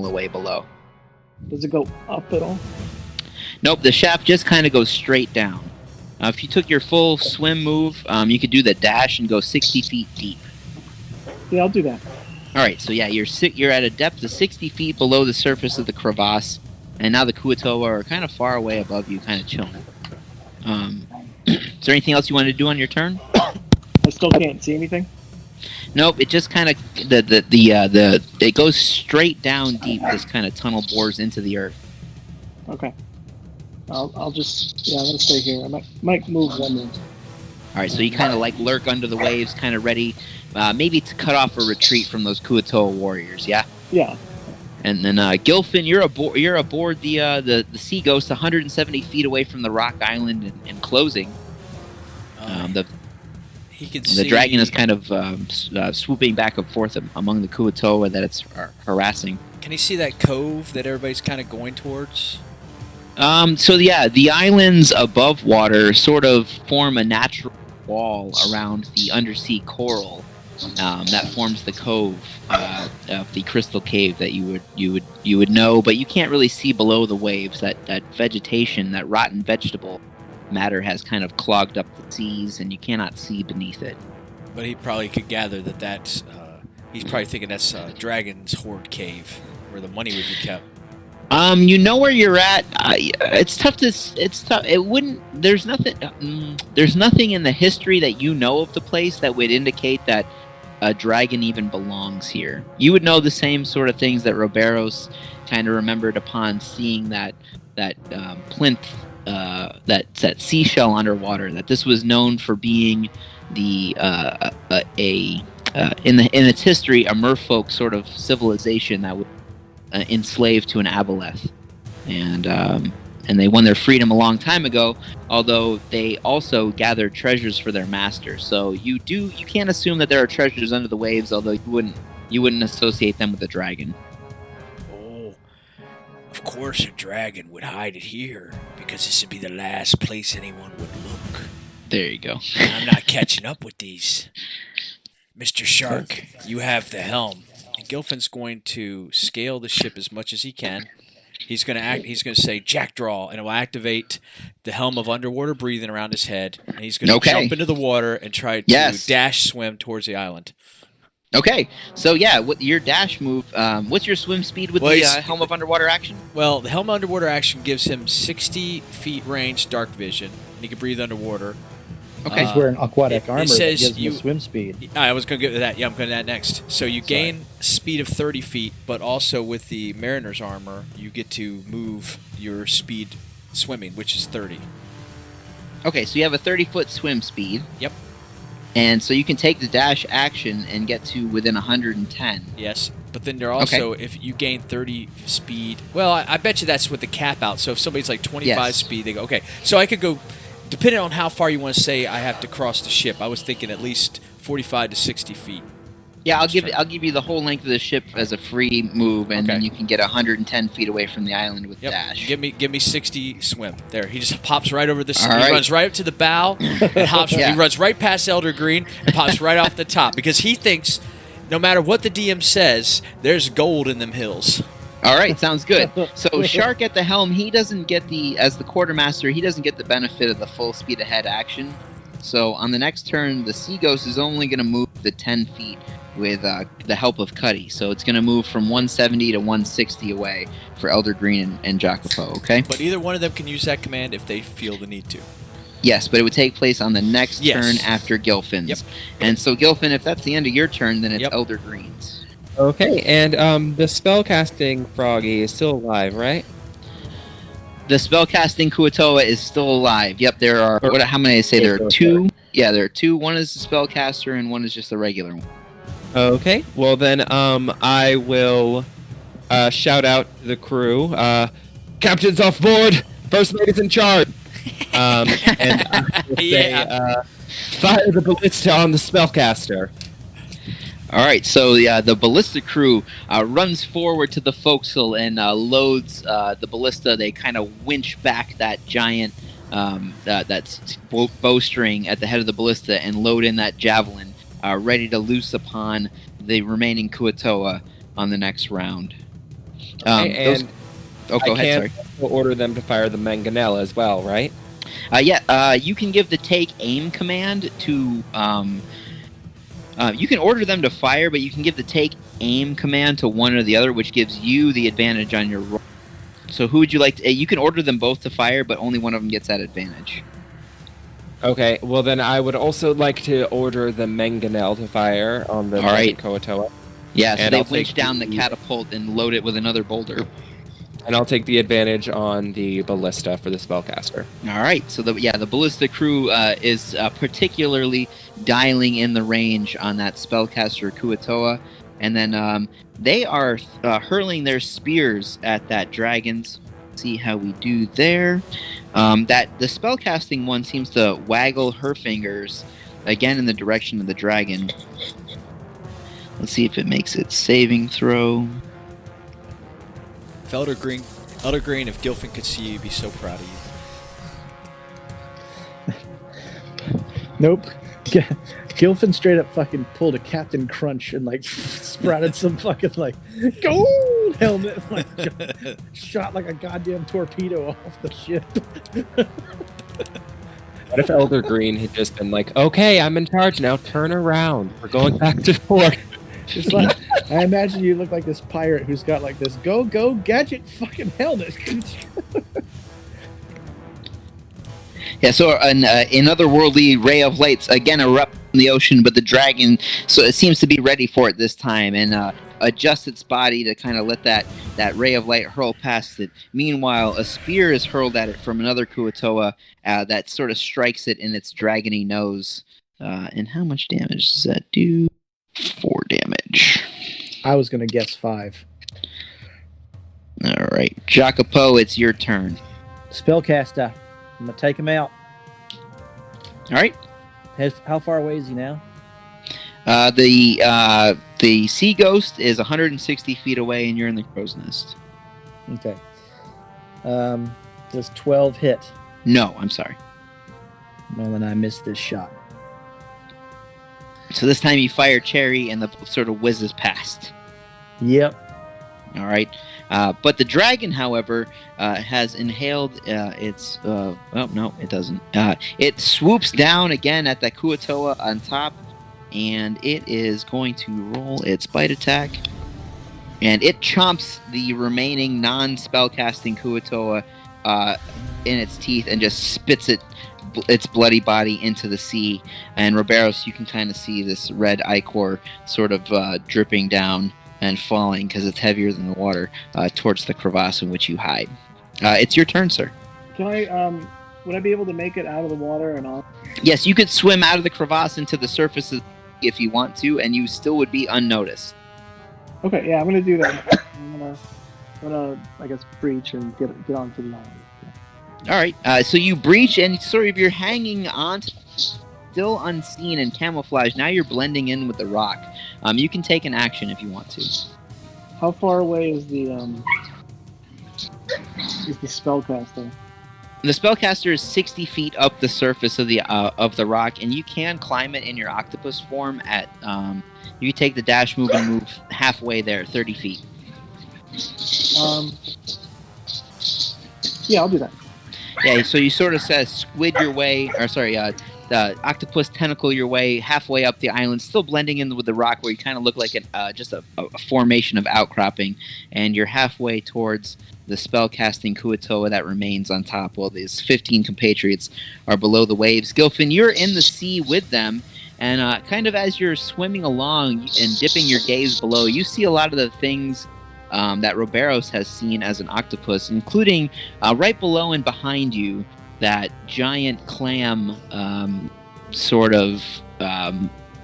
away below. Does it go up at all? Nope, the shaft just kind of goes straight down. If you took your full swim move, you could do the dash and go 60 feet deep. Yeah, I'll do that. All right, so yeah, you're at a depth of 60 feet below the surface of the crevasse, and now the Kuatoa are kind of far away above you, kind of chilling. Is there anything else you wanted to do on your turn? I still can't see anything. Nope, it just kind of it goes straight down deep. This kind of tunnel bores into the earth. Okay. I'll just I'm gonna stay here. I might move one move. All right, so you kind of like lurk under the waves, kind of ready, maybe to cut off a retreat from those Kuatoa warriors. Yeah. Yeah. And then Gilfin, you're aboard the Sea Ghost, 170 feet away from the rock island and closing. He can the see... dragon is kind of swooping back and forth among the Kuatoa that it's harassing. Can he see that cove that everybody's kind of going towards? So yeah, the islands above water sort of form a natural wall around the undersea coral that forms the cove of the Crystal Cave that you would know, but you can't really see below the waves. That vegetation, that rotten vegetable matter has kind of clogged up the seas, and you cannot see beneath it. But he probably could gather that's he's probably thinking that's Dragon's Hoard Cave, where the money would be kept. You know where you're at. It's tough. It wouldn't. There's nothing. There's nothing in the history that you know of the place that would indicate that a dragon even belongs here. You would know the same sort of things that Roberos kind of remembered upon seeing that plinth, that seashell underwater. That this was known for being the in its history a merfolk sort of civilization that would enslaved to an aboleth, and they won their freedom a long time ago. Although they also gathered treasures for their master, so you can't assume that there are treasures under the waves. Although you wouldn't associate them with a dragon. Oh, of course a dragon would hide it here because this would be the last place anyone would look. There you go. I'm not catching up with these, Mr. Shark. You have the helm. Gilfin's going to scale the ship as much as he can. He's going to say Jack Draw, and it will activate the helm of underwater breathing around his head. And he's going to jump into the water and try to dash swim towards the island. Okay, so yeah, your dash move. What's your swim speed with the helm of underwater action? Well, the helm of underwater action gives him 60 feet range dark vision, and he can breathe underwater. Okay. He's wearing aquatic armor says that gives him swim speed. I was going to get to that. Yeah, I'm going to that next. So you gain speed of 30 feet, but also with the mariner's armor, you get to move your speed swimming, which is 30. Okay, so you have a 30-foot swim speed. Yep. And so you can take the dash action and get to within 110. Yes, but then there also, if you gain 30 speed, well, I bet you that's with the cap out. So if somebody's like 25 speed, they go, okay. So I could go... Depending on how far you want to say I have to cross the ship, I was thinking at least 45 to 60 feet. Yeah, I'll give you the whole length of the ship as a free move, and then you can get 110 feet away from the island with dash. Give me 60 swim. There, he just pops right over the. He runs right up to the bow, and hops. He runs right past Elder Green, and pops right off the top because he thinks, no matter what the DM says, there's gold in them hills. All right, sounds good. So Shark at the helm, he doesn't get as the quartermaster, he doesn't get the benefit of the full speed ahead action. So on the next turn, the Sea Ghost is only going to move the 10 feet with the help of Cuddy. So it's going to move from 170 to 160 away for Elder Green and Jacopo, okay? But either one of them can use that command if they feel the need to. Yes, but it would take place on the next turn after Gilfin's. Yep. And so, Gilfin, if that's the end of your turn, then it's Yep. Elder Green's. Okay, and the spellcasting froggy is still alive, right? The spellcasting Kuatoa is still alive. Yep, there are... how many did I say? There are two? Yeah, there are two. One is the spellcaster, and one is just the regular one. Okay, well then I will shout out to the crew. Captain's off board! First mate is in charge! And I will say, fire the ballista on the spellcaster. All right, so the ballista crew runs forward to the forecastle and loads the ballista. They kind of winch back that giant that bowstring at the head of the ballista and load in that javelin, ready to loose upon the remaining Kuatoa on the next round. Go ahead. Sorry. We'll order them to fire the mangonel as well, right? You can give the take aim command to. You can order them to fire, but you can give the take aim command to one or the other, which gives you the advantage on your roll. So who would you like to... you can order them both to fire, but only one of them gets that advantage. Okay, well then I would also like to order the mangonel to fire on the Kuatoa. Yeah, so and they I'll winch take down the catapult and load it with another boulder. And I'll take the advantage on the ballista for the spellcaster. All right, so the ballista crew is particularly dialing in the range on that spellcaster Kuatoa, and then they are hurling their spears at that dragon's. See how we do there. That the spellcasting one seems to waggle her fingers again in the direction of the dragon. Let's see if it makes its saving throw. Elder Green, if Gilfin could see you, he'd be so proud of you. Nope. Gilfin straight up fucking pulled a Captain Crunch and like sprouted some fucking like gold helmet, like shot like a goddamn torpedo off the ship. What if Elder Green had just been like, okay, I'm in charge now, turn around. We're going back to port. It's like, I imagine you look like this pirate who's got like this go gadget fucking helmet. Yeah, so an otherworldly ray of lights again erupt in the ocean, but the dragon, so it seems to be ready for it this time and adjusts its body to kind of let that ray of light hurl past it. Meanwhile, a spear is hurled at it from another Kuatoa that sort of strikes it in its dragony nose. And how much damage does that do? 4 damage. I was gonna guess 5. All right, Jacopo, it's your turn. Spellcaster, I'm gonna take him out. All right. How far away is he now? The sea ghost is 160 feet away, and you're in the crow's nest. Okay. Does 12 hit? No, I'm sorry. Well, then I missed this shot. So this time you fire Cherry, and the sort of whizzes past. Yep. All right. But the dragon, however, has inhaled its... oh, no, it doesn't. It swoops down again at the Kuatoa on top, and it is going to roll its bite attack. And it chomps the remaining non-spellcasting Kuatoa in its teeth and just spits its bloody body into the sea. And Roberos, you can kind of see this red ichor sort of dripping down and falling because it's heavier than the water towards the crevasse in which you hide. It's your turn, sir. Can I, would I be able to make it out of the water and off? Yes, you could swim out of the crevasse into the surface if you want to, and you still would be unnoticed. Okay, yeah, I'm gonna do that. I'm gonna I guess, breach and get onto the island. All right, so you breach and sort of you're hanging on, still unseen and camouflaged. Now you're blending in with the rock. You can take an action if you want to. How far away is the spellcaster? The spellcaster is 60 feet up the surface of the rock, and you can climb it in your octopus form at. You take the dash move and move halfway there, 30 feet. Yeah, I'll do that. Yeah, so you sort of squid your way, octopus tentacle your way halfway up the island, still blending in with the rock where you kind of look like just a formation of outcropping, and you're halfway towards the spell-casting Kuatoa that remains on top while these 15 compatriots are below the waves. Gilfin, you're in the sea with them, and kind of as you're swimming along and dipping your gaze below, you see a lot of the things that Roberos has seen as an octopus, including right below and behind you, that giant clam sort of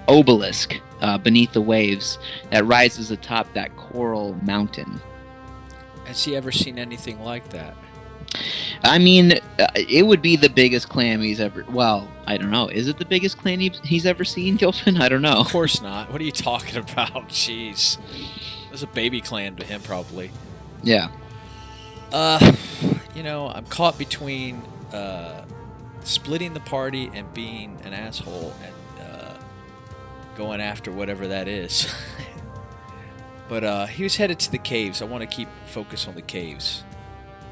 obelisk beneath the waves that rises atop that coral mountain. Has he ever seen anything like that? I mean, it would be the biggest clam he's ever... Well, I don't know. Is it the biggest clam he's ever seen, Gilfin? I don't know. Of course not. What are you talking about? Jeez. There's a baby clam to him, probably. Yeah. I'm caught between splitting the party and being an asshole and going after whatever that is. But he was headed to the caves. I want to keep focus on the caves.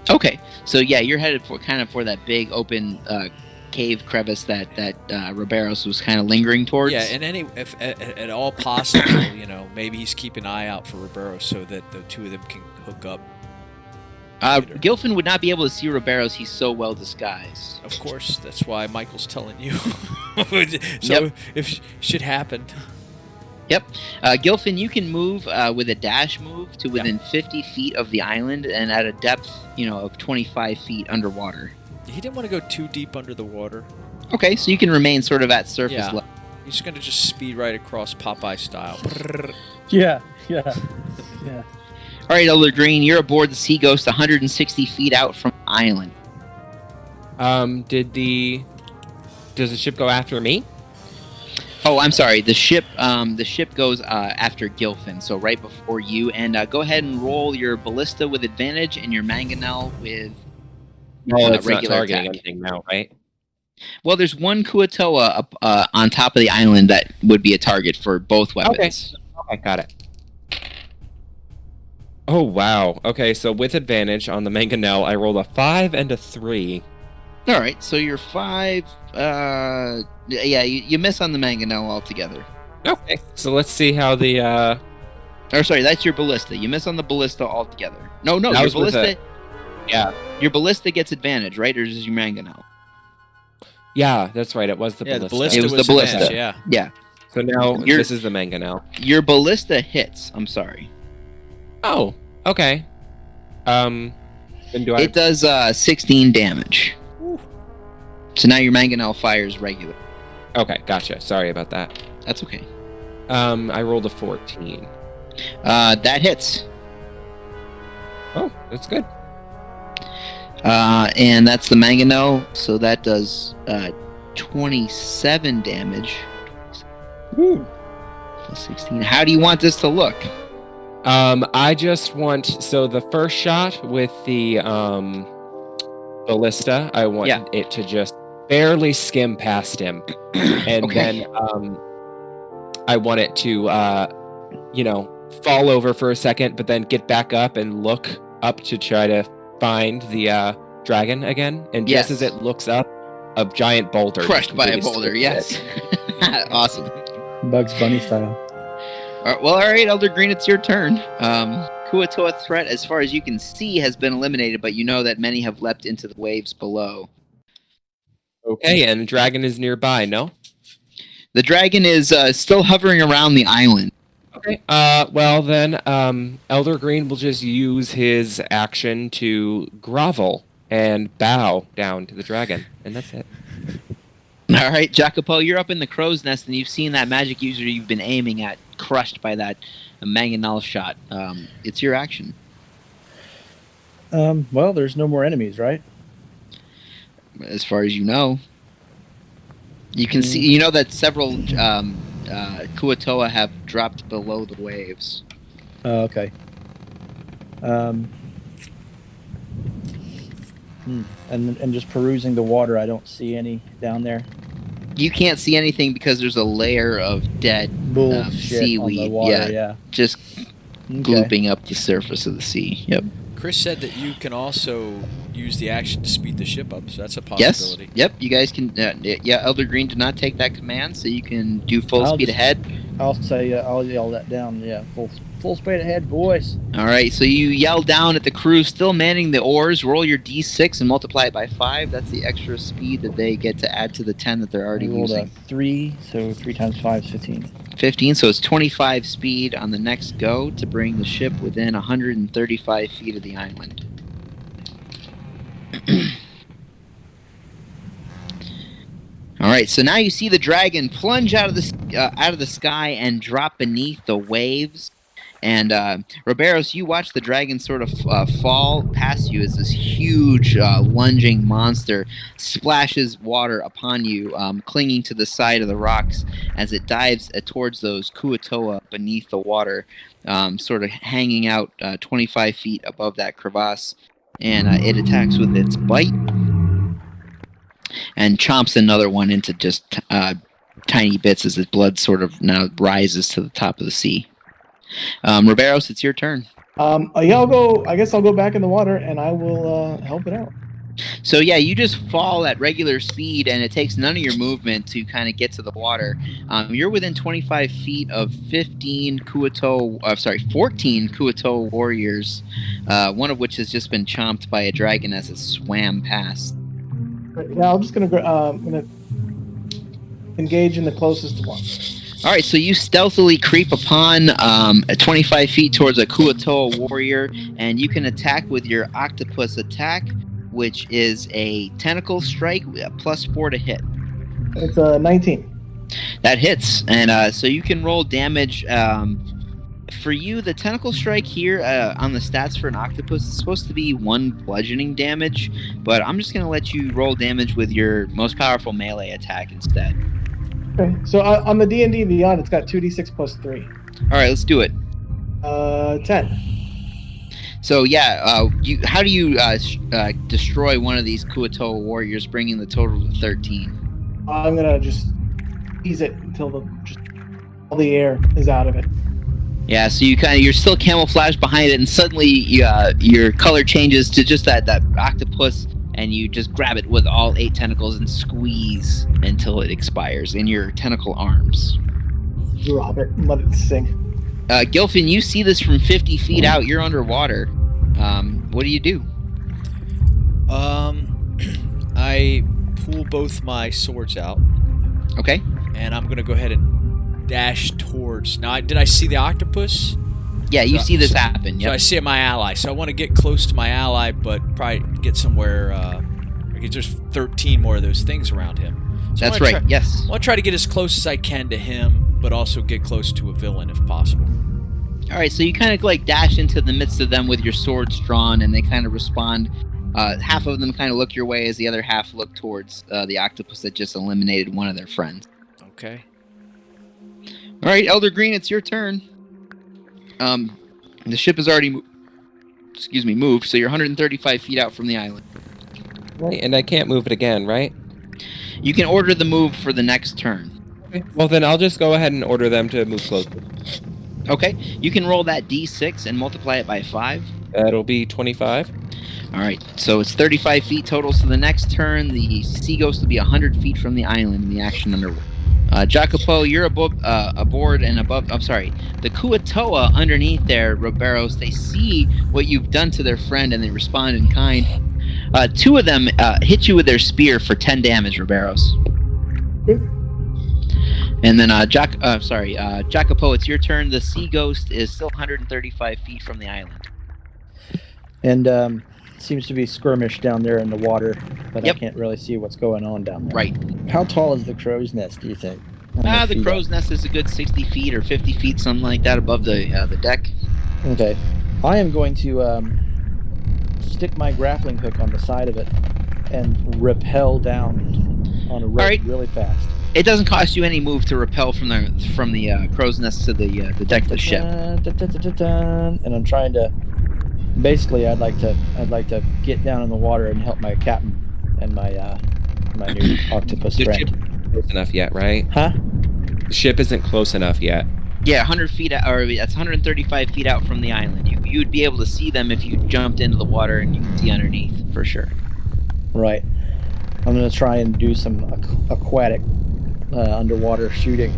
Okay, so yeah, you're headed for that big open cave crevice that Roberos was kind of lingering towards. Yeah, and if at all possible, maybe he's keeping an eye out for Roberos so that the two of them can hook up. Gilfin would not be able to see Roberos. He's so well disguised. Of course, that's why Michael's telling you. Yep. If shit happened. Yep. Gilfin, you can move with a dash move to within 50 feet of the island and at a depth, of 25 feet underwater. He didn't want to go too deep under the water. Okay, so you can remain sort of at surface level. He's going to just speed right across Popeye style. Yeah. All right, Elder Green, you're aboard the Sea Ghost 160 feet out from the island. Does the ship go after me? Oh, I'm sorry. The ship goes after Gilfin, so right before you. And go ahead and roll your ballista with advantage and your mangonel with It's not regular targeting attack. anything now, right? Well, there's one Kuatoa up on top of the island that would be a target for both weapons. Okay, got it. Oh, wow. Okay, so with advantage on the mangonel, I rolled a 5 and a 3. All right, so you're 5. You miss on the mangonel altogether. Okay, so let's see how the... Or sorry, that's your ballista. You miss on the ballista altogether. No, That your was with ballista. Yeah. Your ballista gets advantage, right? Or is it your mangonel? Yeah, that's right. It was the ballista. The ballista It was the was ballista. advantage, yeah. Yeah. So now Your- this is the mangonel. Your ballista hits. I'm sorry. Oh, okay. Then do I... It does 16 damage. So now your mangonel fires regular. Okay, gotcha. Sorry about that. That's okay. I rolled a 14. That hits. Oh, that's good. And that's the mangonel, so that does 27 damage. Woo. Plus 16. How do you want this to look? I just want... So the first shot with the ballista, I want it to just barely skim past him. And Okay. then I want it to, fall over for a second, but then get back up and look up to try to find the dragon again. And just as it looks up, a giant boulder. Crushed by a completely boulder, splits yes. Awesome. Bugs Bunny style. All right, Elder Green, it's your turn. Kuatoa threat, as far as you can see, has been eliminated, but you know that many have leapt into the waves below. Okay, and the dragon is nearby, no? The dragon is still hovering around the island. Okay. Well then, Elder Green will just use his action to grovel and bow down to the dragon, and that's it. All right, Jacopo, you're up in the crow's nest, and you've seen that magic user you've been aiming at crushed by that mangonel shot. It's your action. Well, there's no more enemies, right? As far as you know. You can see, you know that several Kuatoa have dropped below the waves. Oh, okay. And just perusing the water, I don't see any down there. You can't see anything because there's a layer of dead Bullshit seaweed. on the water, yeah. Just Okay. glooping up the surface of the sea. Yep. Chris said that you can also use the action to speed the ship up, so that's a Yes. possibility. Yep. You guys can. Yeah. Elder Green did not take that command, so you can do full I'll speed just- ahead. I'll say I'll yell that down. Yeah, full speed ahead, boys. All right. So you yell down at the crew, still manning the oars. Roll your d6 and multiply it by 5. That's the extra speed that they get to add to the 10 that they're I already rolled a using. 3, so 3 times 5 is 15. 15. So it's 25 speed on the next go to bring the ship within 135 feet of the island. All right, so now you see the dragon plunge out of the sky and drop beneath the waves. And Roberos, you watch the dragon sort of fall past you as this huge lunging monster splashes water upon you, clinging to the side of the rocks as it dives towards those Kuatoa beneath the water, sort of hanging out 25 feet above that crevasse. And it attacks with its bite and chomps another one into just tiny bits as its blood sort of now rises to the top of the sea. Roberos, it's your turn. Yeah, I guess I'll go back in the water and I will help it out. So yeah, you just fall at regular speed, and it takes none of your movement to kind of get to the water. You're within 25 feet of 14 Kuatoa warriors, one of which has just been chomped by a dragon as it swam past. Yeah, I'm just gonna engage in the closest one. All right, so you stealthily creep upon 25 feet towards a Kuatoa warrior, and you can attack with your octopus attack, which is a tentacle strike plus 4 to hit. It's a 19. That hits, and so you can roll damage. For you, the tentacle strike here on the stats for an octopus is supposed to be 1 bludgeoning damage, but I'm just going to let you roll damage with your most powerful melee attack instead. Okay, so on the D&D Beyond, it's got 2d6 plus 3. All right, let's do it. 10. So yeah, how do you destroy one of these Kuatoa warriors, bringing the total to 13? I'm gonna just tease it until all the air is out of it. Yeah, so you're still camouflaged behind it, and suddenly your color changes to just that octopus, and you just grab it with all 8 tentacles and squeeze until it expires in your tentacle arms. Drop it and let it sink. Gilfin, you see this from 50 feet out. You're underwater. What do you do? I pull both my swords out, Okay. and I'm gonna go ahead and dash towards. Now, did I see the octopus? Yeah, you see this happen. So I Yep. see my ally. So I want to get close to my ally, but probably get somewhere. Because there's 13 more of those things around him. So That's right. Yes. I want to try to get as close as I can to him, but also get close to a villain if possible. All right, so you kind of like dash into the midst of them with your swords drawn, and they kind of respond. Half of them kind of look your way as the other half look towards the octopus that just eliminated one of their friends. Okay. All right, Elder Green, it's your turn. The ship has already moved, so you're 135 feet out from the island. Right, and I can't move it again, right? You can order the move for the next turn. Okay. Well, then I'll just go ahead and order them to move closer. Okay, you can roll that d6 and multiply it by 5. That'll be 25. All right, so it's 35 feet total. So the next turn, the Sea Ghost will be 100 feet from the island in the action underwater. Jacopo, you're aboard and above. I'm sorry, the Kuatoa underneath there, Roberos. They see what you've done to their friend, and they respond in kind. 2 of them hit you with their spear for 10 damage, Roberos. And then, Jacopo, it's your turn. The Sea Ghost is still 135 feet from the island. And seems to be skirmish down there in the water, but Yep. I can't really see what's going on down there. Right. How tall is the crow's nest, do you think? How many The feet crow's nest is a good 60 feet or 50 feet, something like that, above the deck. up? Okay. I am going to stick my grappling hook on the side of it and rappel down on a rope right. really fast. It doesn't cost you any move to rappel from the crow's nest to the deck of the ship. And I'm trying to. Basically, I'd like to get down in the water and help my captain and my new octopus The ship friend. isn't close enough yet, right? Huh? The ship isn't close enough yet. Yeah, 100 feet, or that's 135 feet out from the island. You would be able to see them if you jumped into the water and you could see underneath for sure. Right. I'm gonna try and do some aquatic underwater shooting.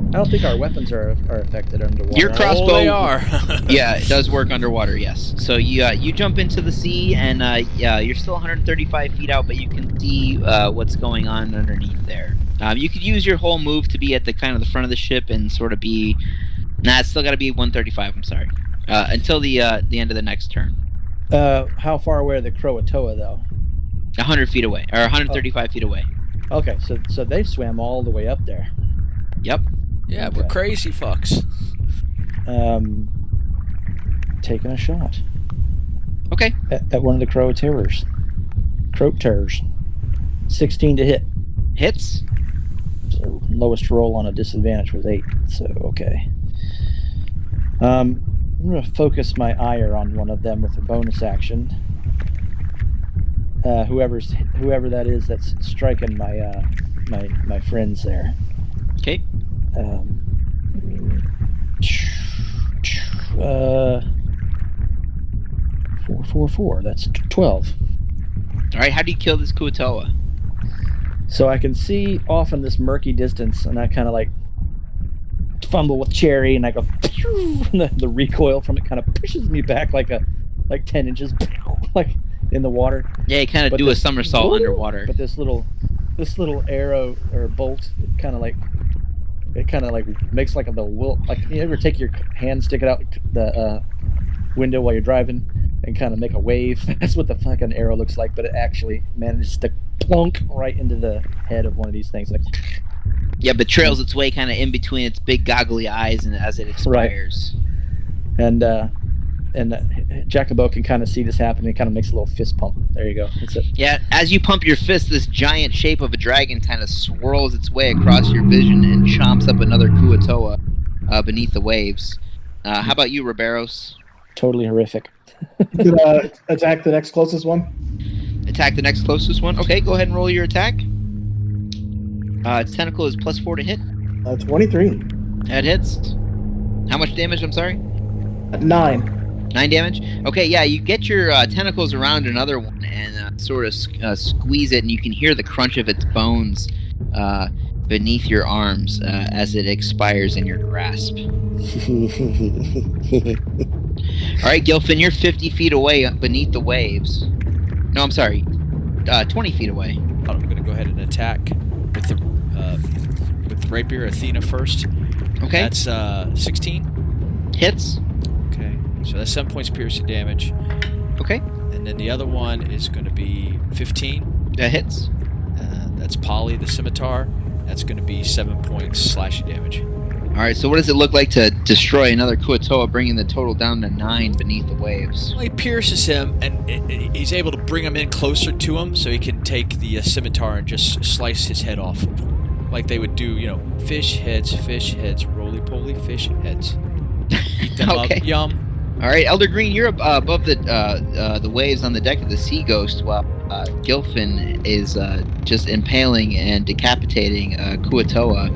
I don't think our weapons are affected underwater. Your crossbow, Oh, they are. yeah, it does work underwater. Yes. So you jump into the sea, and you're still 135 feet out, but you can see what's going on underneath there. You could use your whole move to be at the kind of the front of the ship and sort of be. Nah, it's still got to be 135. I'm sorry. Until the end of the next turn. How far away are the Croatoa though? 100 feet away, or 135 feet away. Okay, so they swam all the way up there. Yep. Yeah, we're crazy fucks. Taking a shot. Okay. At one of the Croaters. 16 to hit. Hits. So lowest roll on a disadvantage was 8. So okay. I'm gonna focus my ire on one of them with a bonus action. Whoever that is that's striking my friends there. Okay. 4. That's 12. All right. How do you kill this Kuatoa? So I can see off in this murky distance, and I kind of like fumble with Cherry, and I go, pew, and the recoil from it kind of pushes me back like 10 inches, like in the water. Yeah, you kind of But do a this- somersault underwater. But this little arrow or bolt kind of like makes like a little will. Like you ever take your hand, stick it out the window while you're driving, and kind of make a wave. That's what the fucking arrow looks like. But it actually manages to plunk right into the head of one of these things. Like, Yeah, but trails its way kind of in between its big goggly eyes, and as it expires. and Jacobo can kind of see this happen. And he kind of makes a little fist pump. There you go. That's it. Yeah, as you pump your fist, this giant shape of a dragon kind of swirls its way across your vision and chomps up another Kuatoa beneath the waves. How about you, Riberos? Totally horrific. You could attack the next closest one. Attack the next closest one. Okay, go ahead and roll your attack. Its tentacle is +4 to hit. 23. That hits. How much damage? I'm sorry. 9. 9 damage? Okay, yeah, you get your tentacles around another one and sort of squeeze it, and you can hear the crunch of its bones beneath your arms as it expires in your grasp. Alright, Gilfin, you're 50 feet away beneath the waves. No, I'm sorry. 20 feet away. I'm going to go ahead and attack with the rapier Athena first. Okay. That's 16. Hits. Okay. So that's 7 points piercing damage. Okay. And then the other one is going to be 15. That hits. That's Polly, the scimitar. That's going to be 7 points slashing damage. Alright, so what does it look like to destroy another Kuatoa, bringing the total down to 9 beneath the waves? Well, he pierces him, and he's able to bring him in closer to him so he can take the scimitar and just slice his head off. Like they would do, fish heads, roly-poly fish heads. Eat them Okay. up, yum. Alright, Elder Green, you're above the waves on the deck of the Sea Ghost, while Gilfin is just impaling and decapitating Kuatoa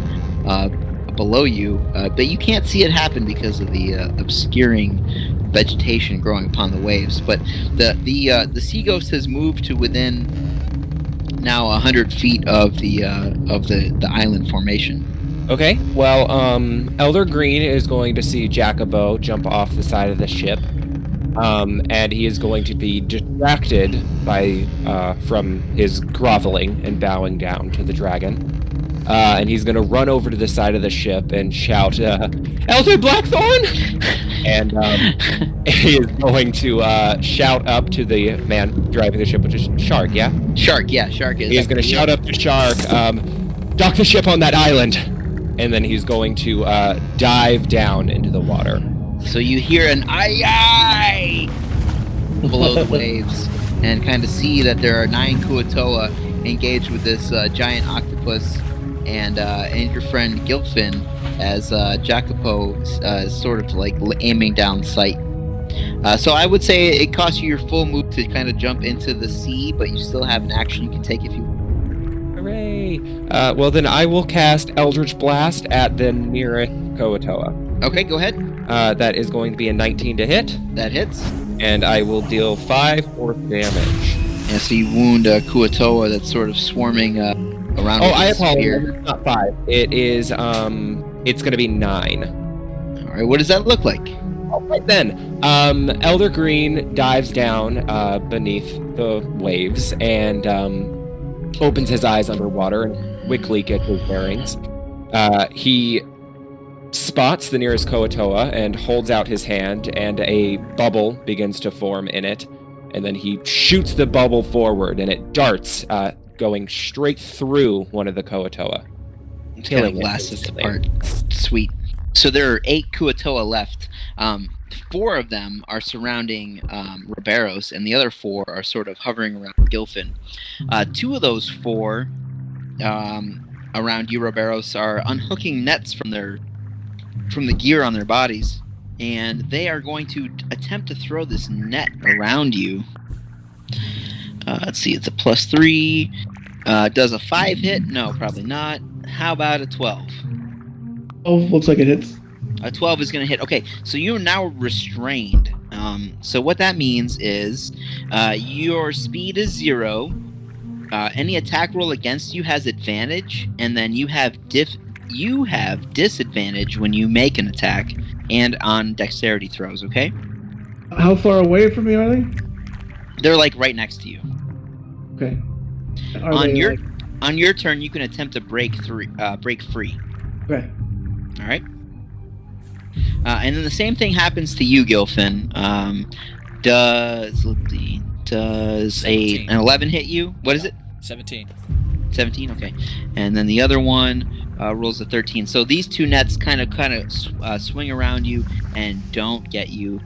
below you, but you can't see it happen because of the obscuring vegetation growing upon the waves. But the Sea Ghost has moved to within now 100 feet of the island formation. Okay, well, Elder Green is going to see Jacobo jump off the side of the ship, and he is going to be distracted by from his groveling and bowing down to the dragon. And he's going to run over to the side of the ship and shout, Elder Blackthorn! And he is going to shout up to the man driving the ship, which is Shark, yeah? Shark is. He's going to shout up to Shark, dock the ship on that island! And then he's going to dive down into the water. So you hear an aye below the waves, and kind of see that there are 9 Kuatoa engaged with this giant octopus, and your friend Gilfin as Jacopo is sort of like aiming down sight. So I would say it costs you your full move to kind of jump into the sea, but you still have an action you can take if you want. Hooray! Well, then I will cast Eldritch Blast at the nearest Kuatoa. Okay, go ahead. That is going to be a 19 to hit, That hits. and I will deal 5 force damage. Yeah, so you wound a Kuatoa that's sort of swarming around. Oh, with I his spear. apologize. It's not 5. It is, it's going to be 9. All right, what does that look like? All right then. Elder Green dives down beneath the waves and opens his eyes underwater and quickly gets his bearings. He spots the nearest Koatoa and holds out his hand, and a bubble begins to form in it. And then he shoots the bubble forward, and it darts, going straight through one of the Koatoa. Kind Killing of it blasts us instantly. apart. Sweet. So there are 8 Kuatoa left. 4 of them are surrounding Riberos, and the other 4 are sort of hovering around Gilfin. 2 of those 4 around you, Riberos, are unhooking nets from the gear on their bodies, and they are going to attempt to throw this net around you. Let's see, it's a +3. Does a 5 hit? No, probably not. How about a 12? Oh, looks like it hits. A 12 is going to hit. Okay, so you're now restrained. So what that means is your speed is 0. Any attack roll against you has advantage, and then you have disadvantage when you make an attack and on dexterity throws, okay? How far away from me are they? They're like right next to you. Okay. Are On they, your like- on your turn, you can attempt to break free. Okay. All right. And then the same thing happens to you, Gilfin. Does an 17. 11 hit you? What is it? 17. 17. Okay. And then the other one rolls a 13. So these 2 nets kind of swing around you and don't get you.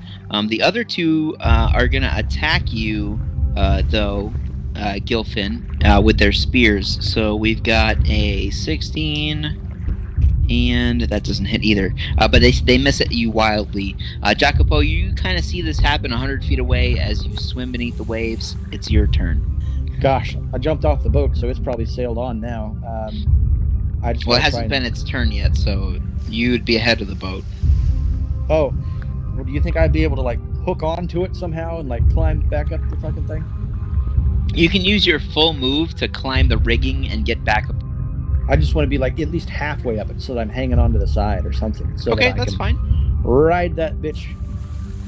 The other 2 are gonna attack you though, Gilfin, with their spears. So we've got a 16. And that doesn't hit either. But they miss at you wildly. Jacopo, you kind of see this happen 100 feet away as you swim beneath the waves. It's your turn. Gosh, I jumped off the boat, so it's probably sailed on now. I just Well, it wanna try hasn't and- been its turn yet, so you'd be ahead of the boat. Oh, well, do you think I'd be able to like hook onto it somehow and like climb back up the fucking thing? You can use your full move to climb the rigging and get back up. I just want to be like at least halfway up it, so that I'm hanging onto the side or something. So Okay, that I that's can fine. ride that bitch.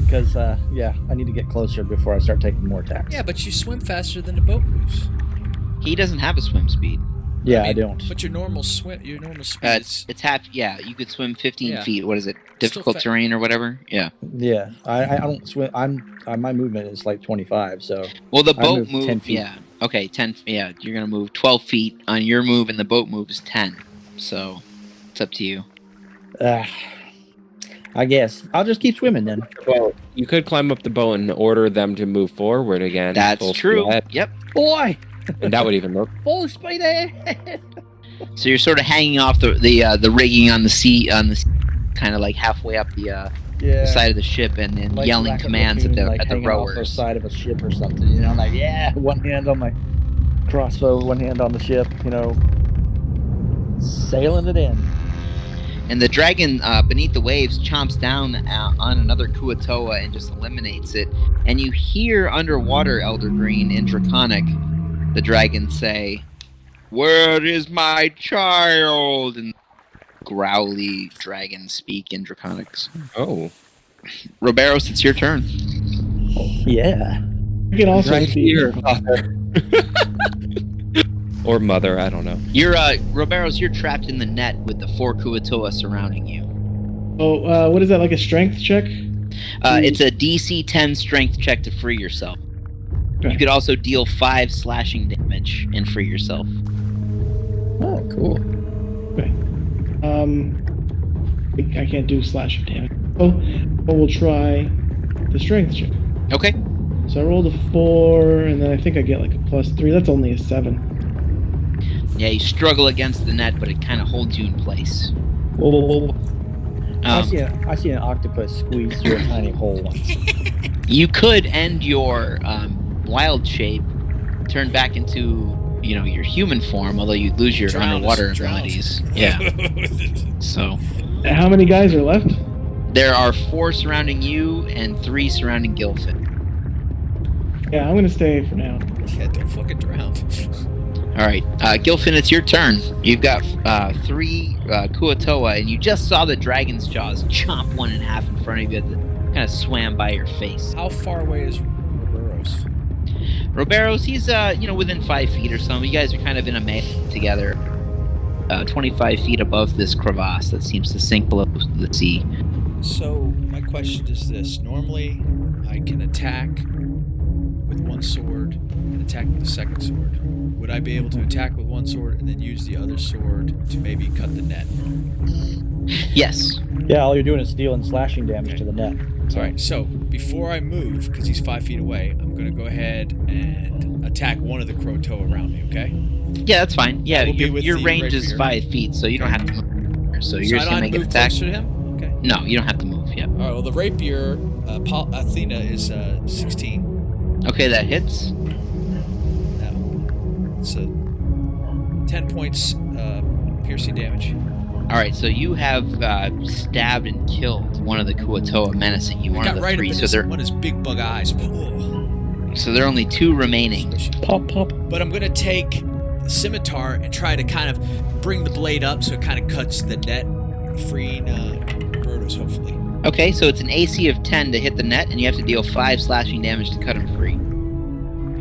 Because yeah, I need to get closer before I start taking more attacks. Yeah, but you swim faster than the boat moves. He doesn't have a swim speed. Yeah, I I mean, don't. But your normal speed is... It's half. Yeah, you could swim 15 Yeah. feet. What is it? Still Difficult terrain or whatever. Yeah. Yeah, I don't swim. My movement is like 25. So Well, the I boat moved 10 move. feet. Yeah. Okay, 10. Yeah, you're gonna move 12 feet on your move, and the boat move is 10. So it's up to you. I guess I'll just keep swimming then. Well, you could climb up the boat and order them to move forward again. That's full true. speed, Yep. Boy, and that would even work. full speed ahead. So you're sort of hanging off the rigging on the kind of like halfway up the Yeah. side of the ship, and then Like yelling racket commands looking, at the like hanging off the rowers. side of a ship or something. You know, I'm like, yeah, one hand on my crossbow, one hand on the ship. You know, sailing it in. And the dragon beneath the waves chomps down on another Kuatoa and just eliminates it. And you hear underwater, Elder Green, in Draconic, the dragon say, "Where is my child?" And growly dragons speak in Draconics. Oh, Roberos, it's your turn. Yeah. You can also right see here, father. Or mother, I don't know. You're Roberos, you're trapped in the net with the 4 Kuatoa surrounding you. Oh, what is that? Like a strength check? It's a DC 10 strength check to free yourself. Okay. You could also deal 5 slashing damage and free yourself. Oh, cool. I can't do slashing damage. Oh, we'll try the strength check. Okay. So I rolled a 4, and then I think I get like a +3. That's only a 7. Yeah, you struggle against the net, but it kind of holds you in place. Whoa, whoa, whoa, whoa. I Um, see an octopus squeeze through a tiny hole. you could end your wild shape, turn back into, your human form, although you'd lose your underwater abilities. Yeah. So, How many guys are left? There are 4 surrounding you and 3 surrounding Gilfin. Yeah, I'm gonna stay for now. Yeah, don't fucking drown. All right, Gilfin, it's your turn. You've got 3 Kuatoa, and you just saw the dragon's jaws chomp one in half in front of you. That kind of swam by your face. How far away is Roberos? Roberos, he's within 5 feet or so. You guys are kind of in a melee together. 25 feet above this crevasse that seems to sink below the sea. So my question is this: normally, I can attack with one sword and attack with the second sword. Would I be able to attack with one sword and then use the other sword to maybe cut the net? Yes. Yeah, all you're doing is dealing slashing damage to the net. All right. So before I move, because he's 5 feet away, I'm gonna go ahead and attack one of the Krotoa around me. Okay. Yeah, that's fine. Yeah, Will be with your the range is rapier. 5 feet, so you don't have to move. So you're just I gonna don't make have an to move attack. closer to him. Okay. No, you don't have to move. Yeah. All right. Well, the rapier, Athena is 16. Okay, that hits. No. It's 10 points piercing damage. All right, so you have stabbed and killed one of the Kuatoa menacing you. One I of got the right 3. up in So there, one of his big bug eyes. so there are only 2 remaining. Pop, pop. But I'm gonna take the scimitar and try to kind of bring the blade up so it kind of cuts the net, freeing Robertos, hopefully. Okay, so it's an AC of 10 to hit the net, and you have to deal 5 slashing damage to cut him free.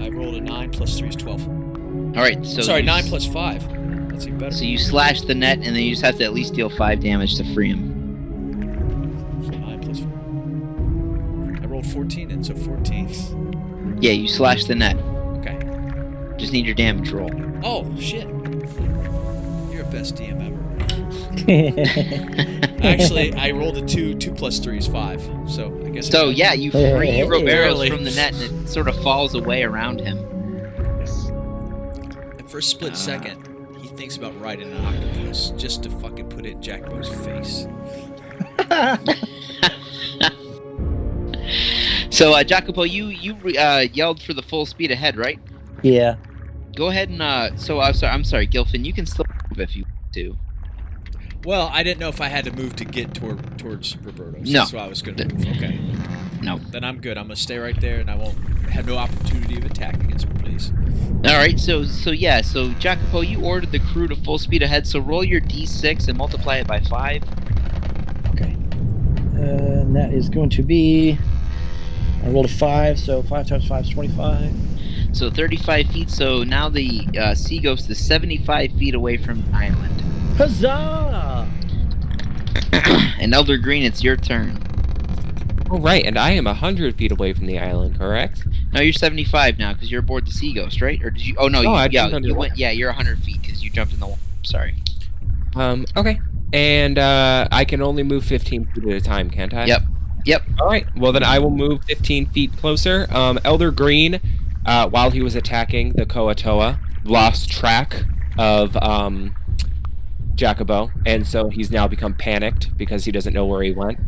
I rolled a 9 plus 3 is 12. All right, so Sorry, you 9 plus 5. That's even better. So you slash the net, and then you just have to at least deal 5 damage to free him. So 9 plus 4. I rolled 14, and so 14. Yeah, you slash the net. Okay. Just need your damage roll. Oh, shit. You're the best DM ever. Actually, I rolled a 2. 2 plus 3 is 5. So I guess. So yeah, you free Roberos Barely. from the net, and it sort of falls away around him. And for a split second, he thinks about riding an octopus just to fucking put it in Jacobo's face. So Jacopo, you yelled for the full speed ahead, right? Yeah. Go ahead and I'm sorry, Gilfin. You can still move if you want to. Well, I didn't know if I had to move to get towards Robertos. No. That's why I was going to move. Okay. No. Then I'm good. I'm going to stay right there, and I won't have no opportunity of attack against him, please. All right. So Jacopo, you ordered the crew to full speed ahead. So roll your d6 and multiply it by 5. Okay. And that is going to be. I rolled a 5, so 5 times 5 is 25. So 35 feet. So now the Sea Ghost is 75 feet away from the island. Huzzah! And Elder Green, it's your turn. Oh, right, and I am 100 feet away from the island, correct? No, you're 75 now because you're aboard the Sea Ghost, right? Or did you? Oh no, I you jumped underwater. went. Yeah, you're 100 feet because you jumped in the water. Sorry. Okay. And I can only move 15 feet at a time, can't I? Yep. All right. Well, then I will move 15 feet closer. Elder Green, while he was attacking the Koatoa, lost track of Jacobo, and so he's now become panicked because he doesn't know where he went.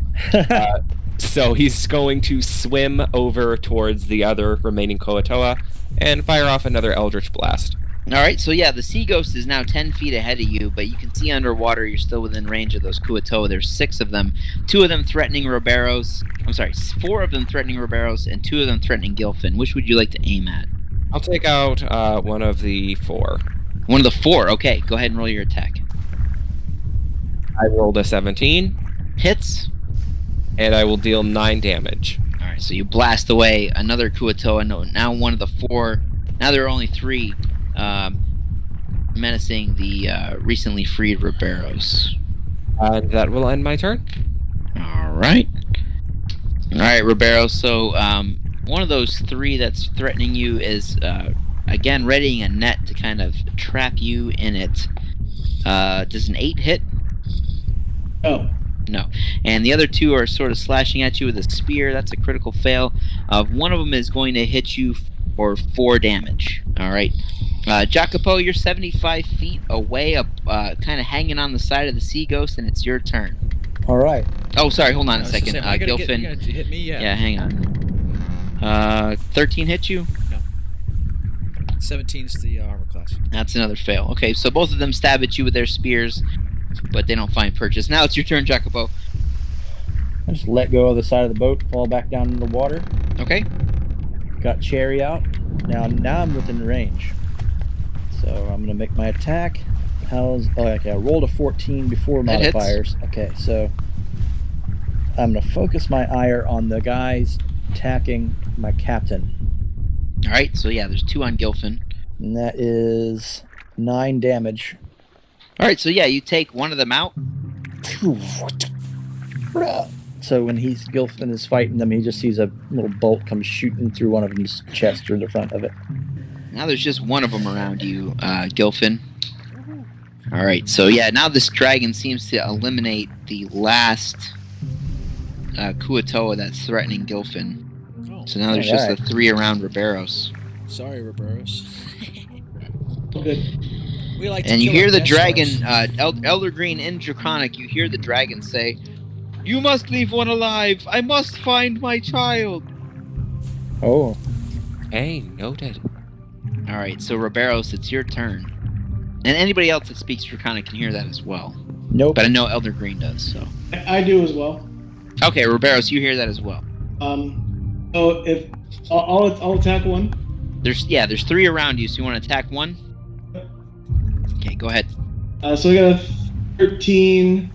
So he's going to swim over towards the other remaining Koatoa and fire off another Eldritch Blast. All right. So yeah, the Sea Ghost is now 10 feet ahead of you, but you can see underwater. You're still within range of those Kuatoa. There's 6 of them. 2 of them threatening Roberos. I'm sorry, 4 of them threatening Roberos, and 2 of them threatening Gilfin. Which would you like to aim at? I'll take out one of the 4. One of the 4. Okay. Go ahead and roll your attack. I rolled a 17, Hits. and I will deal 9 damage. All right. So you blast away another Kuatoa. No, now one of the 4. Now there are only 3. Menacing the recently freed Roberos. And that will end my turn. All right, Roberos. So one of those 3 that's threatening you is again readying a net to kind of trap you in it. Does an 8 hit? Oh. No. And the other 2 are sort of slashing at you with a spear. That's a critical fail. One of them is going to hit you for 4 damage. All right. Jacopo, you're 75 feet away, kind of hanging on the side of the Sea Ghost, and it's your turn. All right. Oh, sorry. Hold on a I was just second. saying, I gotta Gilfin. you gotta hit me, yeah. Yeah, hang on. 13 hit you? 17's the armor class. That's another fail. Okay, so both of them stab at you with their spears, but they don't find purchase. Now it's your turn, Jacopo. I just let go of the side of the boat, fall back down in the water. Okay. Got Cherry out. Now I'm within range. So I'm gonna make my attack. Okay, I rolled a 14 before That hits. modifiers. Okay, so I'm gonna focus my ire on the guys attacking my captain. All right. So yeah, there's 2 on Gilfin. And that is 9 damage. All right. So yeah, you take one of them out. So when Gilfin is fighting them, he just sees a little bolt come shooting through one of them's chest or the front of it. Now there's just one of them around you, Gilfin. All right. So yeah, now this dragon seems to eliminate the last Kuatoa that's threatening Gilfin. Oh, So now there's just the 3 around Riberos. sorry, Roberos. Good. We like to And you kill hear our the Death dragon, Stars. Elder Green in Draconic, you hear the dragon say, "You must leave one alive! I must find my child!" Oh, Hey, noted. Alright, so Riberos, it's your turn. And anybody else that speaks Draconic can hear that as well. nope. But I know Elder Green does, so. I do as well. Okay, Riberos, you hear that as well. So if I'll attack one. There's 3 around you, so you want to attack one? Okay, go ahead. So we got a 13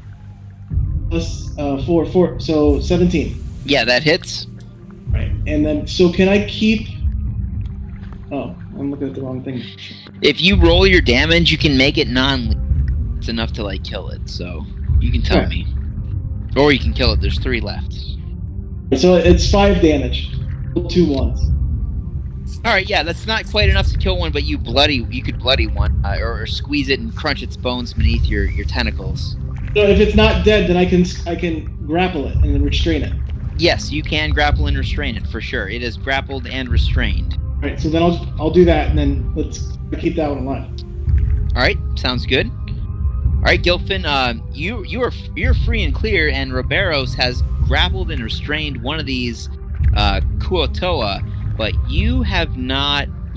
plus 4, so 17. Yeah, that hits. Right, and then so can I keep? Oh, I'm looking at the wrong thing. If you roll your damage, you can make it non-lethal. It's enough to, like, kill it, so you can tell Okay. me. Or you can kill it, there's 3 left. So it's 5 damage. 2 ones. Alright, yeah, that's not quite enough to kill one, but you could bloody one, or squeeze it and crunch its bones beneath your tentacles. So if it's not dead, then I can grapple it and then restrain it. Yes, you can grapple and restrain it, for sure. It is grappled and restrained. All right, so then I'll do that, and then let's keep that one alive. Alright, sounds good. Alright, Gilfin, you're free and clear, and Riberos has grappled and restrained one of these Kuatoa, but you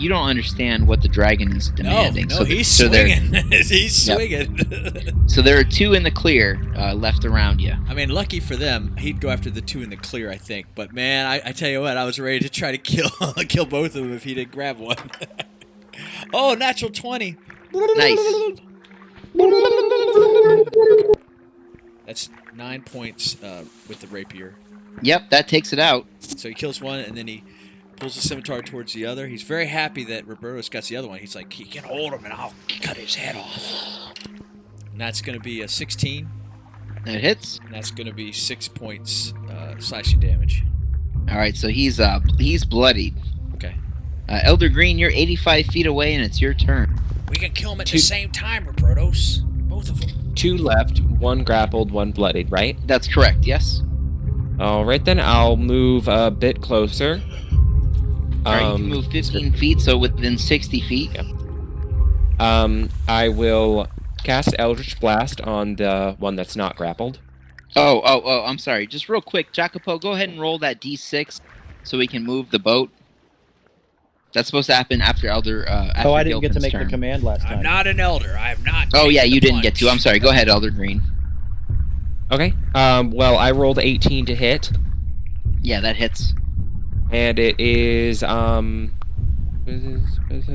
don't understand what the dragon is demanding. No, he's they're- swinging. He's Yep. swinging. So there are 2 in the clear left around you. I mean, lucky for them, he'd go after the 2 in the clear, I think. But man, I tell you what, I was ready to try to kill kill both of them if he didn't grab one. Oh, natural 20. Nice. That's 9 points with the rapier. Yep, that takes it out. So he kills one, and then he pulls the scimitar towards the other. He's very happy that Roberto's got the other one. He's like, he can hold him, and I'll cut his head off. And that's going to be a 16. That hits. And that's going to be 6 points slashing damage. Alright, so he's bloodied. Okay. Elder Green, you're 85 feet away, and it's your turn. We can kill him at the same time, Roberto's. Both of them. 2 left, 1 grappled, 1 bloodied, right? That's correct, yes? Alright then, I'll move a bit closer. Alright, you can move 15 feet, so within 60 feet. I will cast Eldritch Blast on the one that's not grappled. Oh, I'm sorry. Just real quick, Jacopo, go ahead and roll that d6 so we can move the boat. That's supposed to happen after Elder. After I didn't get to Gilfin's make turn. the command last time. I'm not an elder. I have not. Oh, yeah, taken you the didn't get to. plunge. I'm sorry. Go ahead, Elder Green. Okay. Well, I rolled 18 to hit, Yeah, that hits. and it is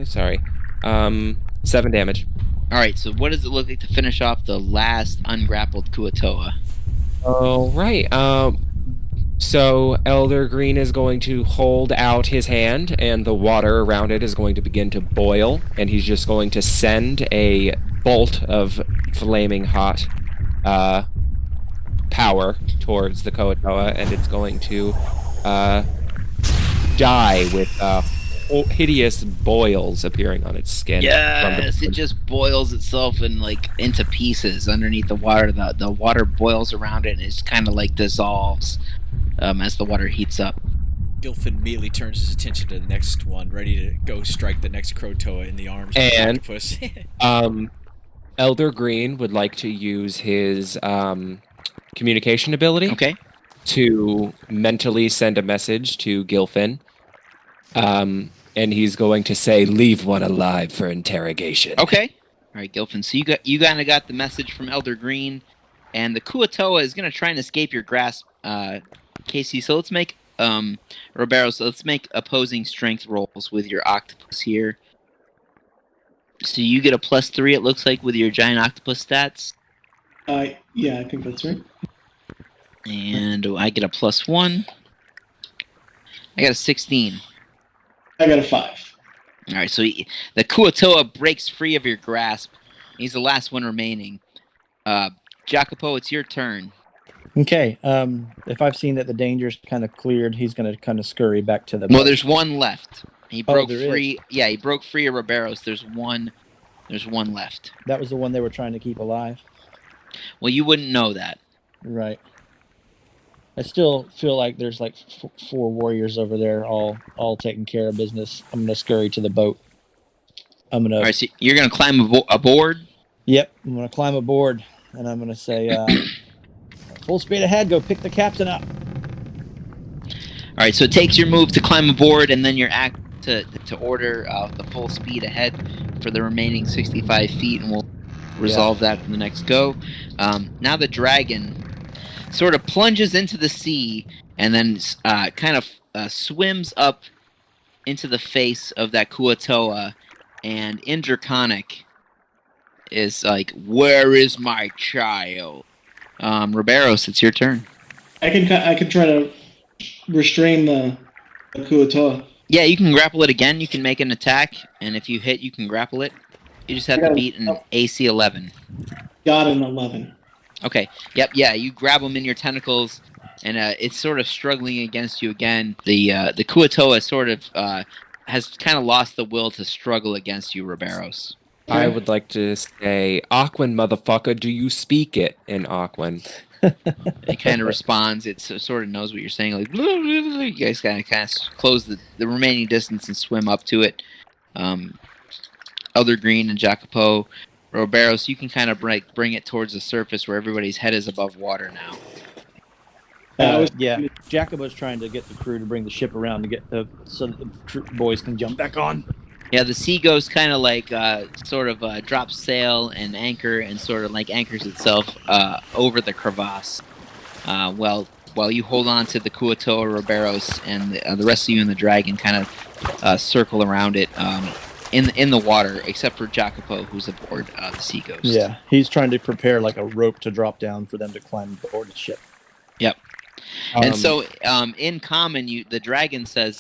sorry, 7 damage. All right, so what does it look like to finish off the last ungrappled Kuatoa? All right. So Elder Green is going to hold out his hand, and the water around it is going to begin to boil, and he's just going to send a bolt of flaming hot power towards the Kuatoa, and it's going to die with hideous boils appearing on its skin. Yes, it just boils itself into pieces underneath the water. The water boils around it, and it's kind of like dissolves as the water heats up. Gilfin immediately turns his attention to the next one, ready to go strike the next Krotoa in the arms of the And- octopus. Elder Green would like to use his communication ability Okay. to mentally send a message to Gilfin. And he's going to say, "Leave one alive for interrogation." Okay. All right, Gilfin. So you kind of got the message from Elder Green, and the Kuatoa is going to try and escape your grasp Casey. So let's make Roberto. So let's make opposing strength rolls with your octopus here. So you get a +3. It looks like with your giant octopus stats, Yeah, I think that's right. and I get a +1. I got a 16. I got a 5. All right, so the Kuatoa breaks free of your grasp. He's the last one remaining. Jacopo, it's your turn. Okay. If I've seen that the danger's kind of cleared, he's going to kind of scurry back to the. Well, boat. there's one left. He broke there free. is. Yeah, he broke free of Riberos. There's one left. That was the one they were trying to keep alive. Well, you wouldn't know that. Right. I still feel like there's like 4 warriors over there, all taking care of business. I'm gonna scurry to the boat. I'm gonna. All right, so you're gonna climb aboard. Yep, I'm gonna climb aboard, and I'm gonna say, "Full speed ahead! Go pick the captain up." All right, so it takes your move to climb aboard, and then your act to order the full speed ahead for the remaining 65 feet, and we'll resolve that in the next go. Now the dragon sort of plunges into the sea, and then kind of swims up into the face of that Kuatoa, and in Draconic is like, "Where is my child?" Riberos, it's your turn. I can try to restrain the Kuatoa. Yeah, you can grapple it again. You can make an attack, and if you hit, you can grapple it. You just have to beat an AC 11. Got an 11. Okay. Yep. Yeah. You grab them in your tentacles, and it's sort of struggling against you again. The Kuatoa sort of has kind of lost the will to struggle against you, Riberos. I would like to say, Aquan, motherfucker, do you speak it in Aquan? It kind of responds. It sort of knows what you're saying. Like, blah, blah, blah. You guys kind of close the remaining distance and swim up to it. Elder Green and Jacopo, Roberos, you can kind of bring it towards the surface where everybody's head is above water now. Yeah, Jacobo's trying to get the crew to bring the ship around to get so that the boys can jump back on. Yeah, the Sea Ghost kind of like drops sail and anchor and sort of like anchors itself over the crevasse. While you hold on to the Kuatoa, Roberos, and the rest of you and the dragon kind of circle around it in the water, except for Jacopo, who's aboard the Sea Ghost. Yeah, he's trying to prepare like a rope to drop down for them to climb aboard the ship. Yep. And so, in common, the dragon says,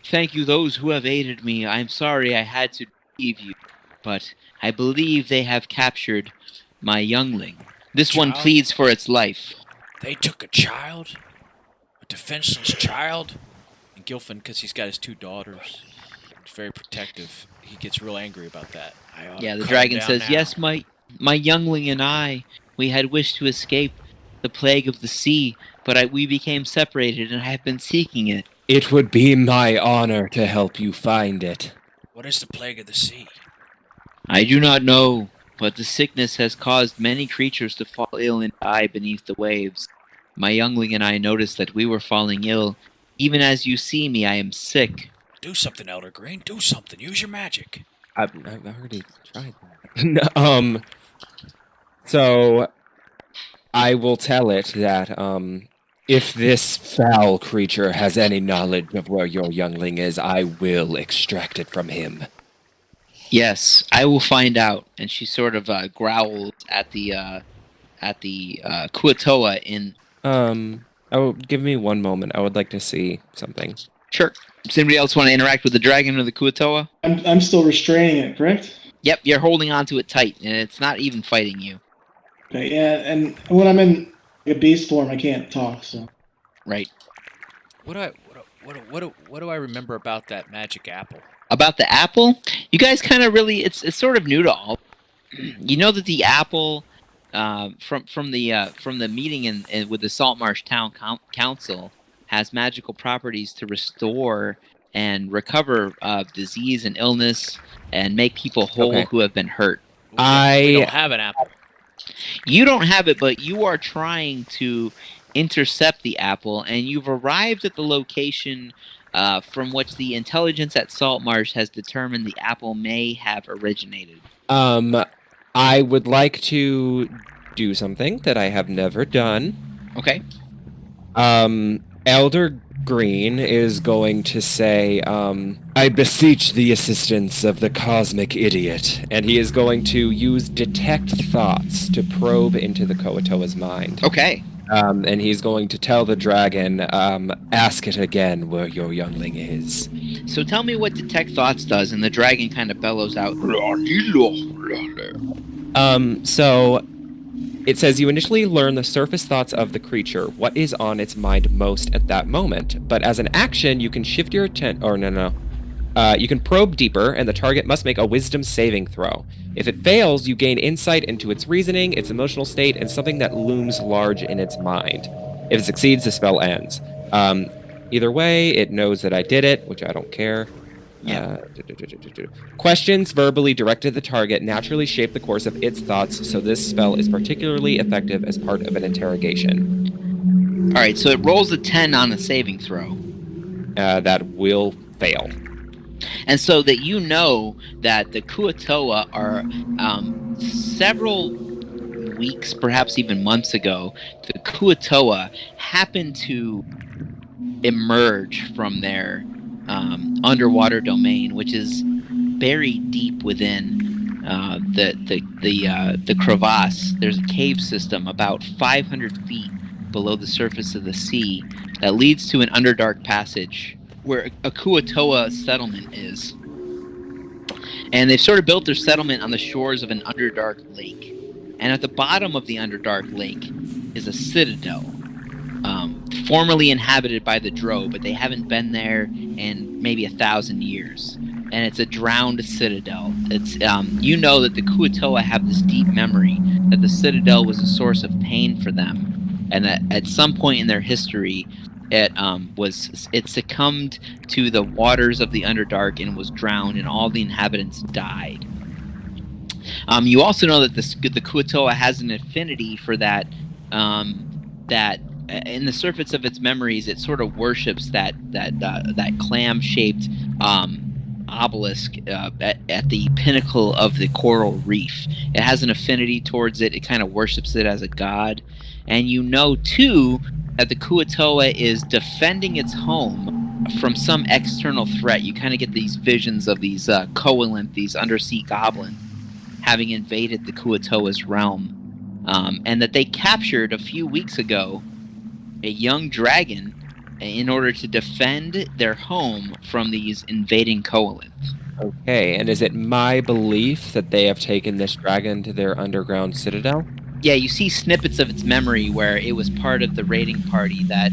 "Thank you, those who have aided me. I'm sorry I had to leave you, but I believe they have captured my youngling. This one pleads for its life." They took a child? A defenseless child? And Gilfin, because he's got his 2 daughters, he's very protective. He gets real angry about that. Yeah, the dragon says, now. "Yes, my youngling and I, we had wished to escape the plague of the sea, but we became separated, and I have been seeking it." It would be my honor to help you find it. What is the plague of the sea? "I do not know, but the sickness has caused many creatures to fall ill and die beneath the waves. My youngling and I noticed that we were falling ill. Even as you see me, I am sick." Do something, Elder Green. Do something. Use your magic. I've already tried that. So I will tell it that if this foul creature has any knowledge of where your youngling is, I will extract it from him. "Yes, I will find out." And she sort of growls at the Kuatoa in. Give me one moment. I would like to see something. Sure. Does anybody else want to interact with the dragon or the Kuatoa? I'm still restraining it, correct? Yep, you're holding onto it tight, and it's not even fighting you. Okay, yeah, and when I'm in a beast form, I can't talk, so. Right. What do I remember about that magic apple? About the apple, you guys kind of really it's sort of new to all. You know that the apple from the meeting with the Saltmarsh Town Council has magical properties to restore and recover disease and illness and make people whole who have been hurt. We don't have an apple. You don't have it, but you are trying to intercept the apple, and you've arrived at the location from which the intelligence at Saltmarsh has determined the apple may have originated. I would like to do something that I have never done. Okay. Elder Green is going to say, I beseech the assistance of the cosmic idiot, and he is going to use detect thoughts to probe into the Koatoa's mind. Okay. And he's going to tell the dragon, ask it again where your youngling is. So tell me what detect thoughts does, and the dragon kind of bellows out. So it says you initially learn the surface thoughts of the creature, what is on its mind most at that moment. But as an action, you can shift your attention. Or no. You can probe deeper, and the target must make a wisdom saving throw. If it fails, you gain insight into its reasoning, its emotional state, and something that looms large in its mind. If it succeeds, the spell ends. Either way, it knows that I did it, which I don't care. Yeah. Questions verbally directed at the target naturally shape the course of its thoughts, so this spell is particularly effective as part of an interrogation. All right, so it rolls a 10 on the saving throw. That will fail. And so that you know that the Kuatoa are several weeks, perhaps even months ago, the Kuatoa happened to emerge from their underwater domain, which is buried deep within the crevasse. There's a cave system about 500 feet below the surface of the sea that leads to an underdark passage where a Kuatoa settlement is. And they've sort of built their settlement on the shores of an underdark lake. And at the bottom of the underdark lake is a citadel, formerly inhabited by the Drow, but they haven't been there in maybe 1,000 years. And it's a drowned citadel. It's you know that the Kuatoa have this deep memory that the citadel was a source of pain for them, and that at some point in their history, it succumbed to the waters of the Underdark and was drowned, and all the inhabitants died. You also know that the Kuatoa has an affinity for that. That in the surface of its memories, it sort of worships that clam-shaped obelisk at the pinnacle of the coral reef. It has an affinity towards it. It kind of worships it as a god. And you know, too, that the Kuatoa is defending its home from some external threat. You kind of get these visions of these Koalinth, these undersea goblins, having invaded the Kuatoa's realm. And that they captured a few weeks ago a young dragon in order to defend their home from these invading Koalinth. Okay, and is it my belief that they have taken this dragon to their underground citadel? Yeah, you see snippets of its memory where it was part of the raiding party that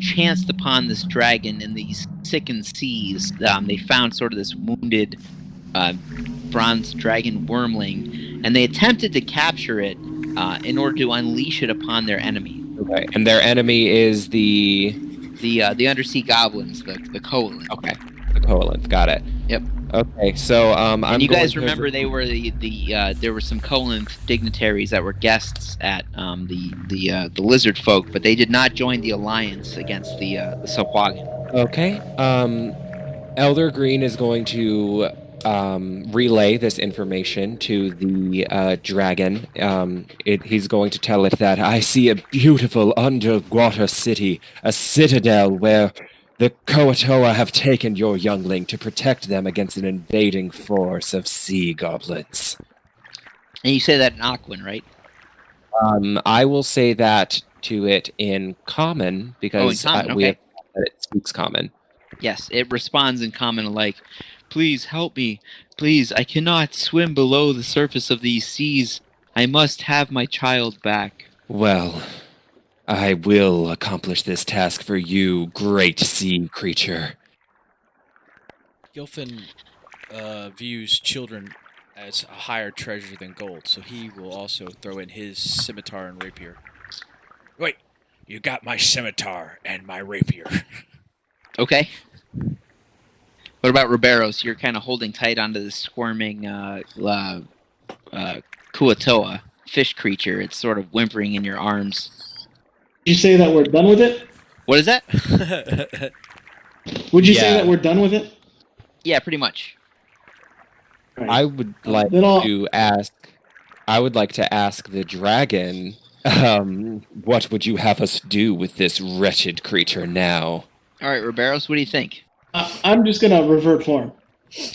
chanced upon this dragon in these sickened seas. They found sort of this wounded bronze dragon wormling, and they attempted to capture it in order to unleash it upon their enemy. Okay, and their enemy is the undersea goblins, the Koalinth. Okay, the Koalinth. Got it. Yep. Okay, so and you guys remember they were there were some Koalinth dignitaries that were guests at the lizard folk, but they did not join the alliance against the Sahuagin. Okay. Elder Green is going to relay this information to the dragon. He's going to tell it that I see a beautiful underwater city, a citadel where the Koatoa have taken your youngling to protect them against an invading force of sea goblins. And you say that in Aquan, right? I will say that to it in common because we have that it speaks common. Yes, it responds in common like, "Please help me. Please, I cannot swim below the surface of these seas. I must have my child back." Well, I will accomplish this task for you, great sea creature. Gilfin views children as a higher treasure than gold, so he will also throw in his scimitar and rapier. Wait, you got my scimitar and my rapier. Okay. What about Riberos? You're kind of holding tight onto the squirming Kuatoa fish creature. It's sort of whimpering in your arms. Did you say that we're done with it? What is that? Would you say that we're done with it? Yeah, pretty much. Right. I would like to ask the dragon What would you have us do with this wretched creature now? All right, Riberos, what do you think? I'm just gonna revert form.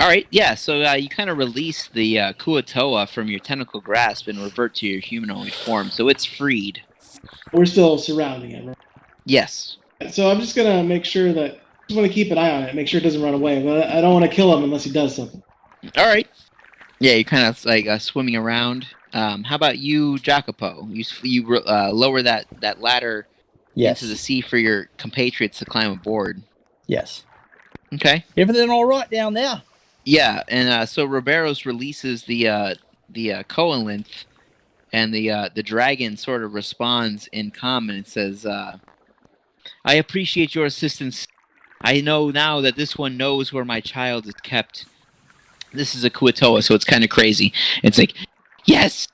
All right, yeah. So you kind of release the Kuatoa from your tentacle grasp and revert to your humanoid form. So it's freed. We're still surrounding it, right? Yes. So I'm just gonna make sure that just want to keep an eye on it, make sure it doesn't run away. But I don't want to kill him unless he does something. All right. Yeah, you're kind of like swimming around. How about you, Jacopo? You lower that ladder Yes. into the sea for your compatriots to climb aboard. Yes. Okay. Everything all right down there? Yeah, and so Riberos releases the coalinth, and the dragon sort of responds in common and says, "I appreciate your assistance. I know now that this one knows where my child is kept." This is a Kuatoa, so it's kind of crazy. It's like, yes,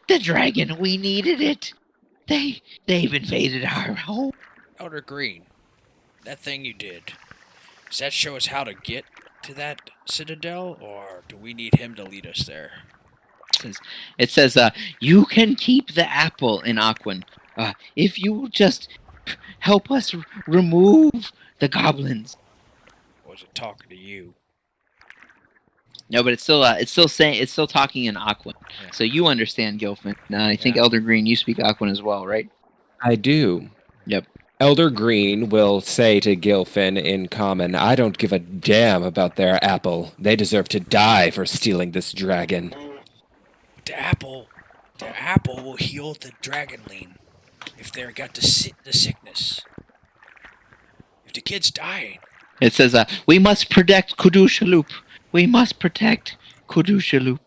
the dragon, we needed it. They've invaded our home. Elder Green, that thing you did, does that show us how to get to that citadel, or do we need him to lead us there? It says, you can keep the apple in Aquan. If you just help us remove the goblins. Was it talking to you? No, but it's still talking in Aquan. Yeah. So you understand Gilfin. I think Yeah. Elder Green, you speak Aquan as well, right? I do. Yep. Elder Green will say to Gilfin in common, I don't give a damn about their apple. They deserve to die for stealing this dragon. The apple will heal the dragon lean if they're got the sickness. If the kid's dying. It says, we must protect Kudushalup. We must protect Kudushalup.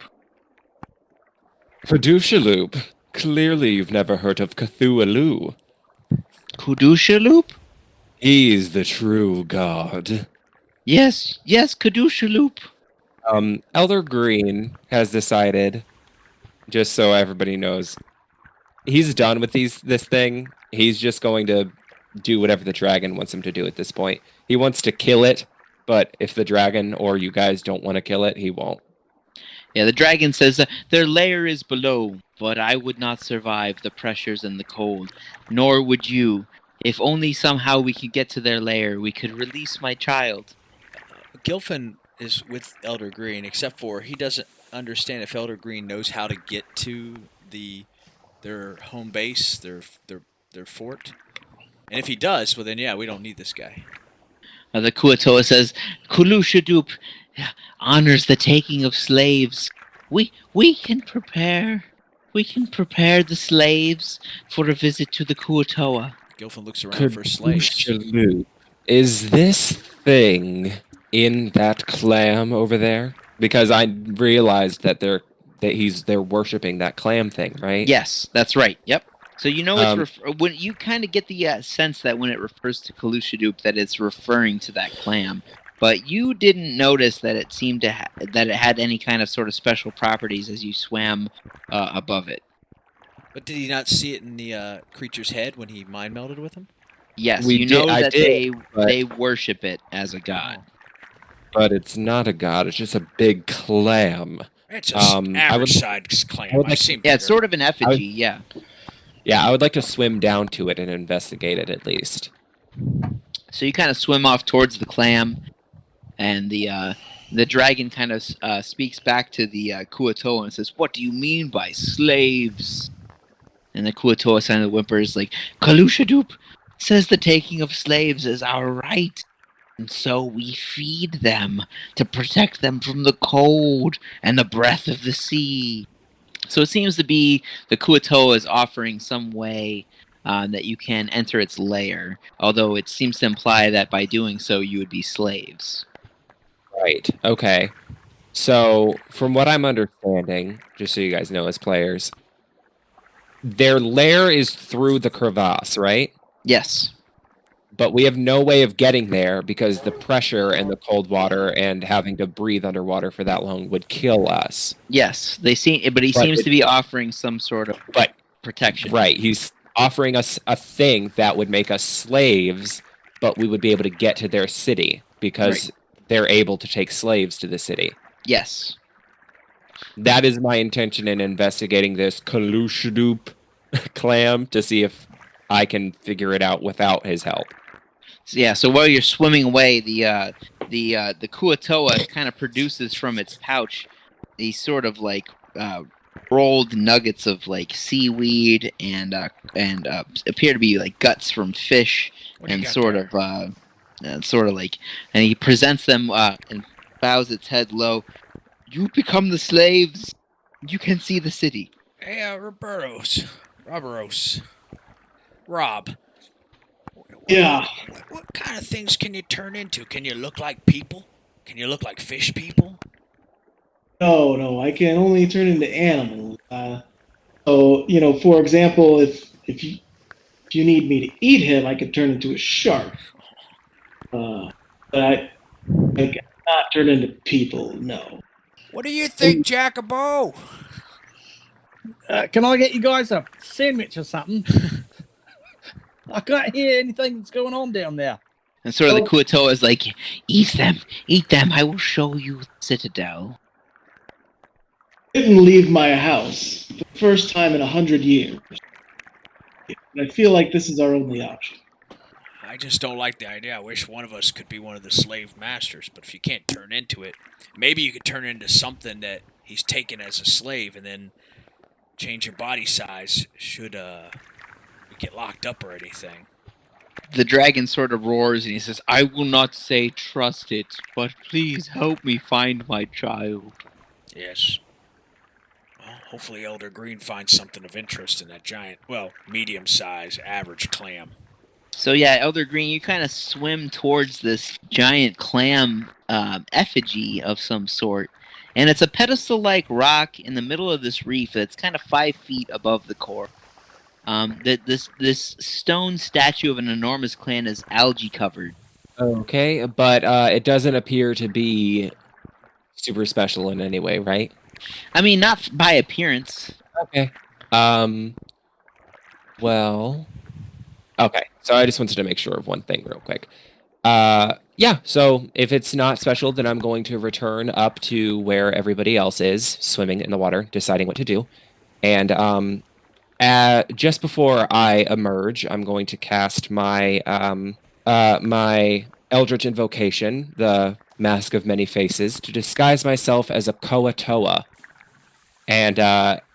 Kudushalup? Clearly you've never heard of Cthulhu. Kudushalup? He's the true god. Yes, Kudushalup. Elder Green has decided, just so everybody knows, he's done with this thing. He's just going to do whatever the dragon wants him to do at this point. He wants to kill it, but if the dragon or you guys don't want to kill it, he won't. Yeah, the dragon says, their lair is below, but I would not survive the pressures and the cold, nor would you. If only somehow we could get to their lair, we could release my child. Gilfin is with Elder Green, except for he doesn't understand if Elder Green knows how to get to their home base, their fort. And if he does, well then yeah, we don't need this guy. The Kuatoa says, Kulushadup honors the taking of slaves. We can prepare the slaves for a visit to the Kuatoa. Gilfin looks around for slaves. Kudushalup. Is this thing in that clam over there? Because I realized that they're worshiping that clam thing, right? Yes, that's right. Yep. So you know it's when you kind of get the sense that when it refers to Kalushadup that it's referring to that clam, but you didn't notice that it seemed to that it had any kind of sort of special properties as you swam above it. But did he not see it in the creature's head when he mind melded with him? Yes, We you know did- I that did, but- they worship it as a god. But it's not a god, it's just a big clam. It's a I average would- sized clam. I would I've like- seen Yeah, it's bigger. sort of an effigy. Yeah. Yeah, I would like to swim down to it and investigate it at least. So you kind of swim off towards the clam, and the dragon kind of speaks back to the Kuatoa and says, "What do you mean by slaves?" And the Kuatoa kind of whimpers like, "Kalushadup says the taking of slaves is our right, and so we feed them to protect them from the cold and the breath of the sea." So it seems to be the Kuatoa is offering some way that you can enter its lair, although it seems to imply that by doing so you would be slaves. Right. Okay. So, from what I'm understanding, just so you guys know as players, their lair is through the crevasse, right? Yes. But we have no way of getting there because the pressure and the cold water and having to breathe underwater for that long would kill us. Yes. But he But seems it- to be offering some sort of But protection. right, he's offering us a thing that would make us slaves, but we would be able to get to their city because they're able to take slaves to the city. Yes. That is my intention in investigating this Kalushadoop. clam to see if I can figure it out without his help. So while you're swimming away, the Kuatoa kind of produces from its pouch these sort of like rolled nuggets of like seaweed and appear to be like guts from fish and sort of like, and he presents them and bows its head low. You become the slaves. You can see the city. Hey, Rob. Yeah. What kind of things can you turn into? Can you look like people? Can you look like fish people? No, I can only turn into animals. So, for example, if you need me to eat him, I could turn into a shark. But I cannot turn into people, no. What do you think, Jacobo? Can I get you guys a sandwich or something? I can't hear anything that's going on down there. And sort of the Kuatoa is like, eat them. I will show you the citadel. I didn't leave my house for the first time in 100 years. And I feel like this is our only option. I just don't like the idea. I wish one of us could be one of the slave masters, but if you can't turn into it, maybe you could turn into something that he's taken as a slave and then change your body size should you get locked up or anything. The dragon sort of roars and he says, I will not say trust it, but please help me find my child. Yes. Well, hopefully Elder Green finds something of interest in that giant, medium-sized, average clam. So yeah, Elder Green, you kind of swim towards this giant clam effigy of some sort. And it's a pedestal-like rock in the middle of this reef that's kind of 5 feet above the core. This stone statue of an enormous clam is algae covered. Okay, but it doesn't appear to be super special in any way, right? I mean, not by appearance. Okay. Well. Okay, so I just wanted to make sure of one thing real quick. Yeah, so if it's not special, then I'm going to return up to where everybody else is, swimming in the water, deciding what to do. And just before I emerge, I'm going to cast my my Eldritch Invocation, the Mask of Many Faces, to disguise myself as a Koatoa. And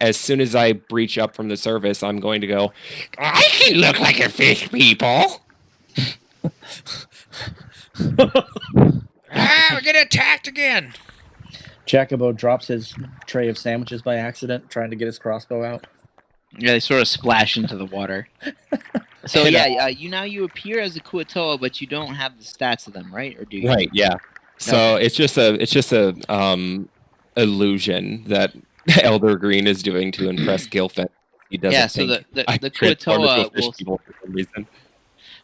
as soon as I breach up from the surface, I'm going to go, I can look like a fish, people! We're getting attacked again! Jacobo drops his tray of sandwiches by accident, trying to get his crossbow out. Yeah, they sort of splash into the water. So yeah, you appear as a Kuatoa, but you don't have the stats of them, right? Or do you? Right, yeah. So it's just a illusion that Elder Green is doing to impress Gilfin. He doesn't. Yeah, so the Kuatoa will. For some reason.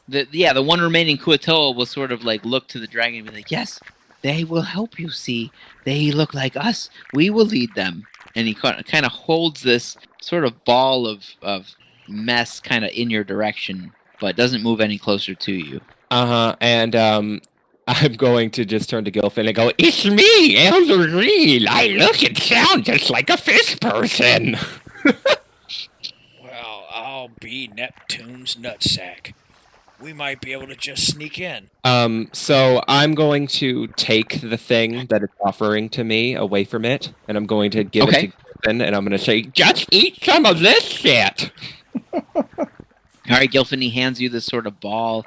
The one remaining Kuatoa will sort of like look to the dragon and be like, yes, they will help you. See, they look like us. We will lead them. And he kind of holds this sort of ball of mess kind of in your direction, but doesn't move any closer to you. And I'm going to just turn to Gilfin and go, it's me, Elder Green. I look and sound just like a fish person. Well, I'll be Neptune's nutsack. We might be able to just sneak in. So I'm going to take the thing that it's offering to me away from it, and I'm going to give it to Gilfin, and I'm going to say, just eat some of this shit. All right, Gilfin, he hands you this sort of ball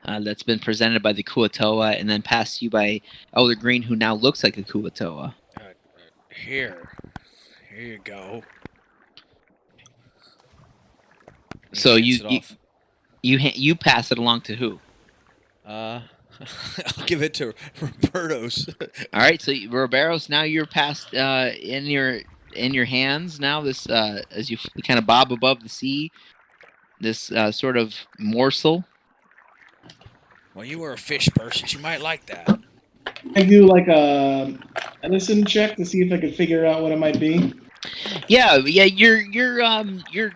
that's been presented by the Kuatoa, and then passed you by Elder Green, who now looks like a Kuatoa. Here you go. So you pass it along to who? I'll give it to Roberto's. All right, so Roberto's, now you're passed in your hands. Now this as you kind of bob above the sea, this sort of morsel. Well, you were a fish person. You might like that. I do like a medicine check to see if I can figure out what it might be. Yeah. You're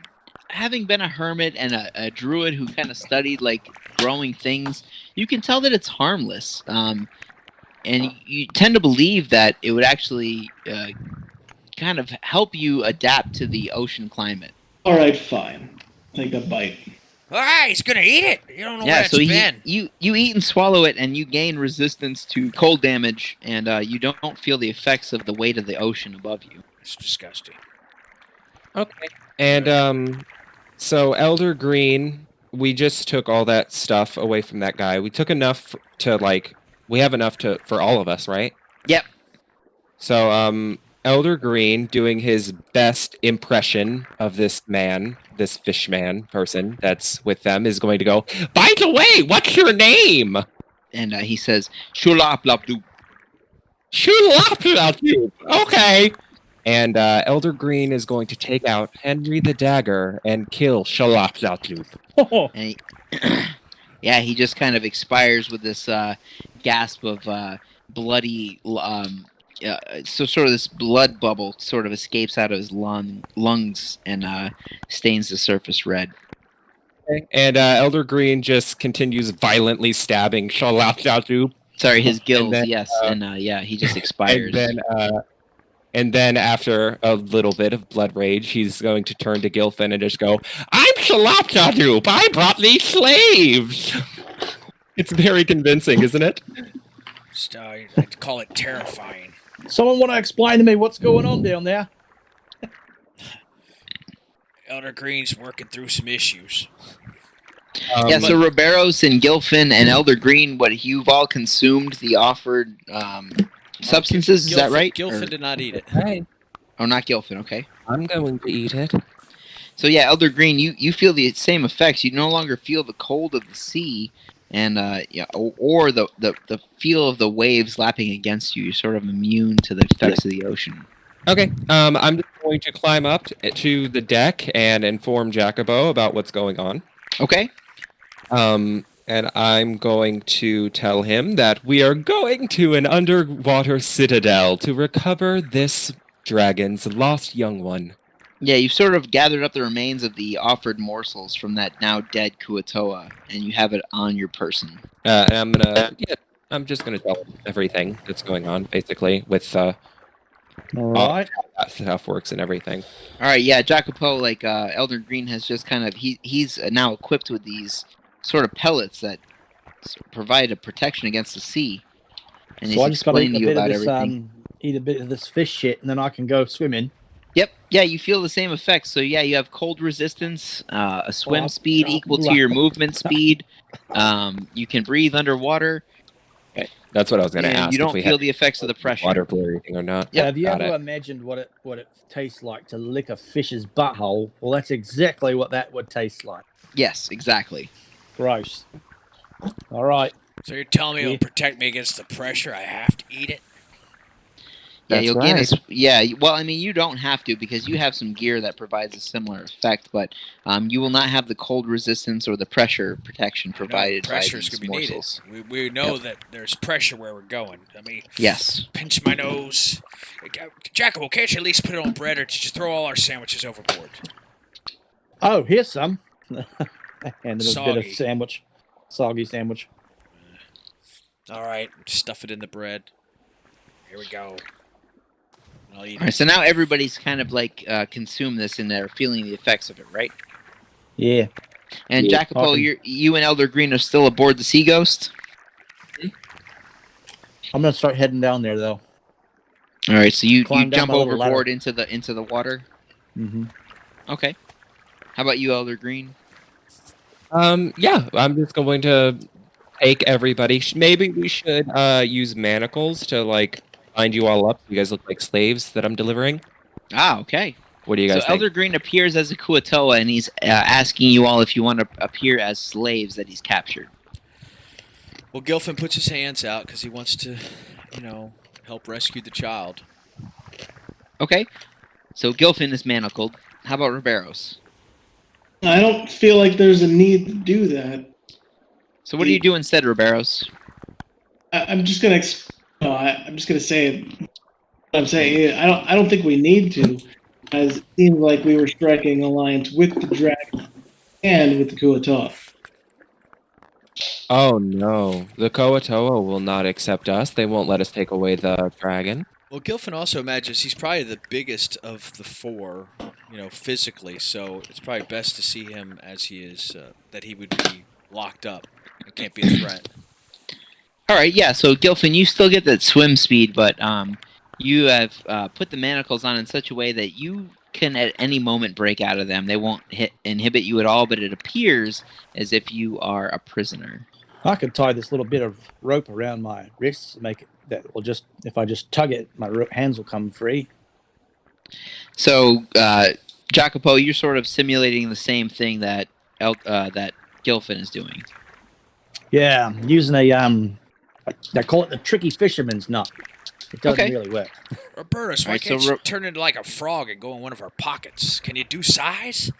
having been a hermit and a druid who kind of studied like growing things. You can tell that it's harmless, and you tend to believe that it would actually kind of help you adapt to the ocean climate. All right, fine. take a bite. All right, he's gonna eat it. You don't know where Yeah, it's so been. you eat and swallow it, and you gain resistance to cold damage, and you don't feel the effects of the weight of the ocean above you. It's disgusting. Okay. And so Elder Green, we just took all that stuff away from that guy. We took enough to we have enough for all of us, right? Yep. So Elder Green doing his best impression of this man, this fishman person that's with them, is going to go, by the way, what's your name? And he says, "Shulaplapdoop." Shulaplapdoop. Okay. And Elder Green is going to take out Henry the Dagger and kill Shulaplapdoop. And he just kind of expires with this gasp of bloody, so sort of this blood bubble sort of escapes out of his lungs and stains the surface red. And Elder Green just continues violently stabbing Shulaplapdoop. Sorry, his gills, then, yes, and he just expires. And then after a little bit of blood rage, he's going to turn to Gilfin and just go, I'm Shulaplapdoop! I brought these slaves! It's very convincing, isn't it? I'd call it terrifying. Someone want to explain to me what's going on down there? Elder Green's working through some issues. So Riberos and Gilfin and Elder Green, you've all consumed the offered substances, is that right? Gilfin did not eat it. Hey, Oh, not Gilfin, okay. I'm going to eat it. So yeah, Elder Green, you feel the same effects. You no longer feel the cold of the sea, and or the feel of the waves lapping against you. You're sort of immune to the effects of the ocean. Okay, I'm just going to climb up to the deck and inform Jacobo about what's going on. Okay. And I'm going to tell him that we are going to an underwater citadel to recover this dragon's lost young one. Yeah, you've sort of gathered up the remains of the offered morsels from that now dead Kuatoa, and you have it on your person. And I'm just gonna tell him everything that's going on, basically, with All right. how that stuff works and everything. All right, yeah, Jacopo, Elder Green has just kind of he's now equipped with these sort of pellets that provide a protection against the sea, and So I he's just got to explaining to you about everything. eat a bit of this fish shit, and then I can go swimming. Yep, yeah, you feel the same effects. So yeah, you have cold resistance, a swim Well, speed equal to your movement speed. You can breathe underwater. Okay. That's what I was gonna And ask. you don't if we feel had the effects of the pressure. water blue or anything or not. Yep, Have you got ever it. imagined what it tastes like to lick a fish's butthole? Well, that's exactly what that would taste like. Yes, exactly. Gross. All right. So you're telling me Yeah. it'll protect me against the pressure? I have to eat it? Yeah, That's you'll right. gain well, I mean, you don't have to because you have some gear that provides a similar effect, but you will not have the cold resistance or the pressure protection provided by Pressure's these gonna be morsels. needed. We know that there's pressure where we're going. I mean, Yes. pinch my nose. Jacobo, can't you at least put it on bread, or did you throw all our sandwiches overboard? Oh, here's some. And there's a bit Soggy. of sandwich, soggy sandwich. All right, stuff it in the bread. Here we go. I'll eat All right, it. so now everybody's kind of consumed this and they're feeling the effects of it, right? Yeah. And Yeah. Jacopo, Awesome. you and Elder Green are still aboard the Sea Ghost. I'm gonna start heading down there though. All right, so you Climb down jump my little overboard into the water. Mm-hmm. Okay. How about you, Elder Green? Yeah, I'm just going to take everybody. Maybe we should use manacles to bind you all up. You guys look like slaves that I'm delivering. Ah, okay. What do you guys So think? Elder Green appears as a Kuatoa, and he's asking you all if you want to appear as slaves that he's captured. Well, Gilfin puts his hands out because he wants to, help rescue the child. Okay. So Gilfin is manacled. How about Riberos? I don't feel like there's a need to do that. So what do you do instead, Riberos? I'm just gonna. I'm just gonna say what I'm saying. I don't think we need to, as it seemed like we were striking alliance with the dragon and with the Kuatoa. Oh no, the Koatoa will not accept us. They won't let us take away the dragon. Well, Gilfin also imagines he's probably the biggest of the four, physically. So it's probably best to see him as he is, that he would be locked up. It can't be a threat. All right, yeah. So Gilfin, you still get that swim speed, but you have put the manacles on in such a way that you can at any moment break out of them. They won't inhibit you at all, but it appears as if you are a prisoner. I could tie this little bit of rope around my wrists and make it that will just, if I just tug it, my hands will come free. So, Jacopo, you're sort of simulating the same thing that that Gilfin is doing. Yeah, I'm using they call it the tricky fisherman's knot. It doesn't really work. Robertus, why can't you turn into like a frog and go in one of our pockets? Can you do size?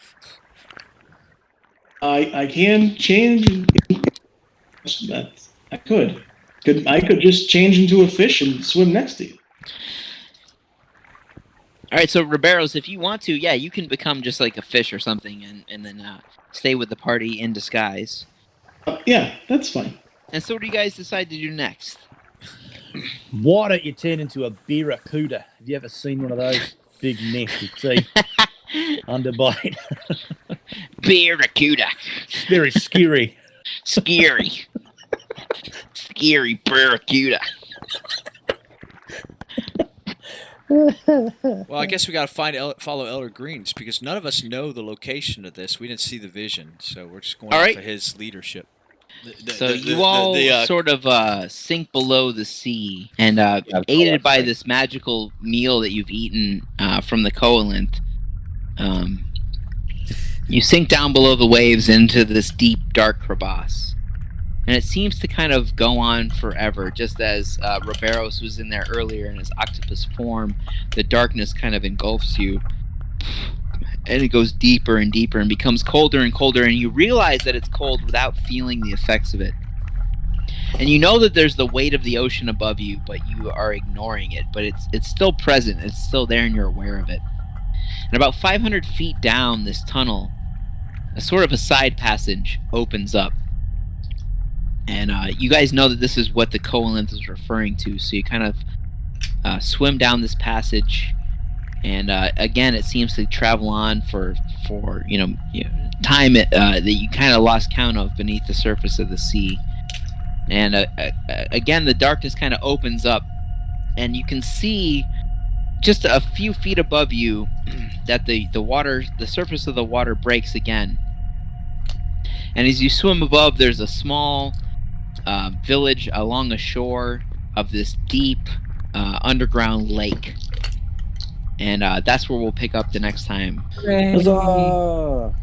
I can change. I could. I could just change into a fish and swim next to you. All right, so Riberos, if you want to, yeah, you can become just like a fish or something, and then stay with the party in disguise. Yeah, that's fine. And so, what do you guys decide to do next? Why don't you turn into a barracuda? Have you ever seen one of those big nasty teeth? Underbite. Barracuda. It's very scary. Scary. Scary barracuda. Well, I guess we got to follow Elder Greens because none of us know the location of this. We didn't see the vision, so we're just going off of his leadership. So you all sort of sink below the sea, and aided by this magical meal that you've eaten from the coalinth, you sink down below the waves into this deep, dark crevasse. And it seems to kind of go on forever, just as Riberos was in there earlier in his octopus form. The darkness kind of engulfs you, and it goes deeper and deeper and becomes colder and colder, and you realize that it's cold without feeling the effects of it. And you know that there's the weight of the ocean above you, but you are ignoring it. But it's still present, it's still there, and you're aware of it. And about 500 feet down this tunnel, a sort of a side passage opens up. And you guys know that this is what the coalinth is referring to, so you kind of swim down this passage, and again, it seems to travel on for time that you kind of lost count of beneath the surface of the sea. And again, the darkness kind of opens up, and you can see just a few feet above you that the surface of the water breaks again. And as you swim above, there's a small village along the shore of this deep underground lake, and that's where we'll pick up the next time. Huzzah!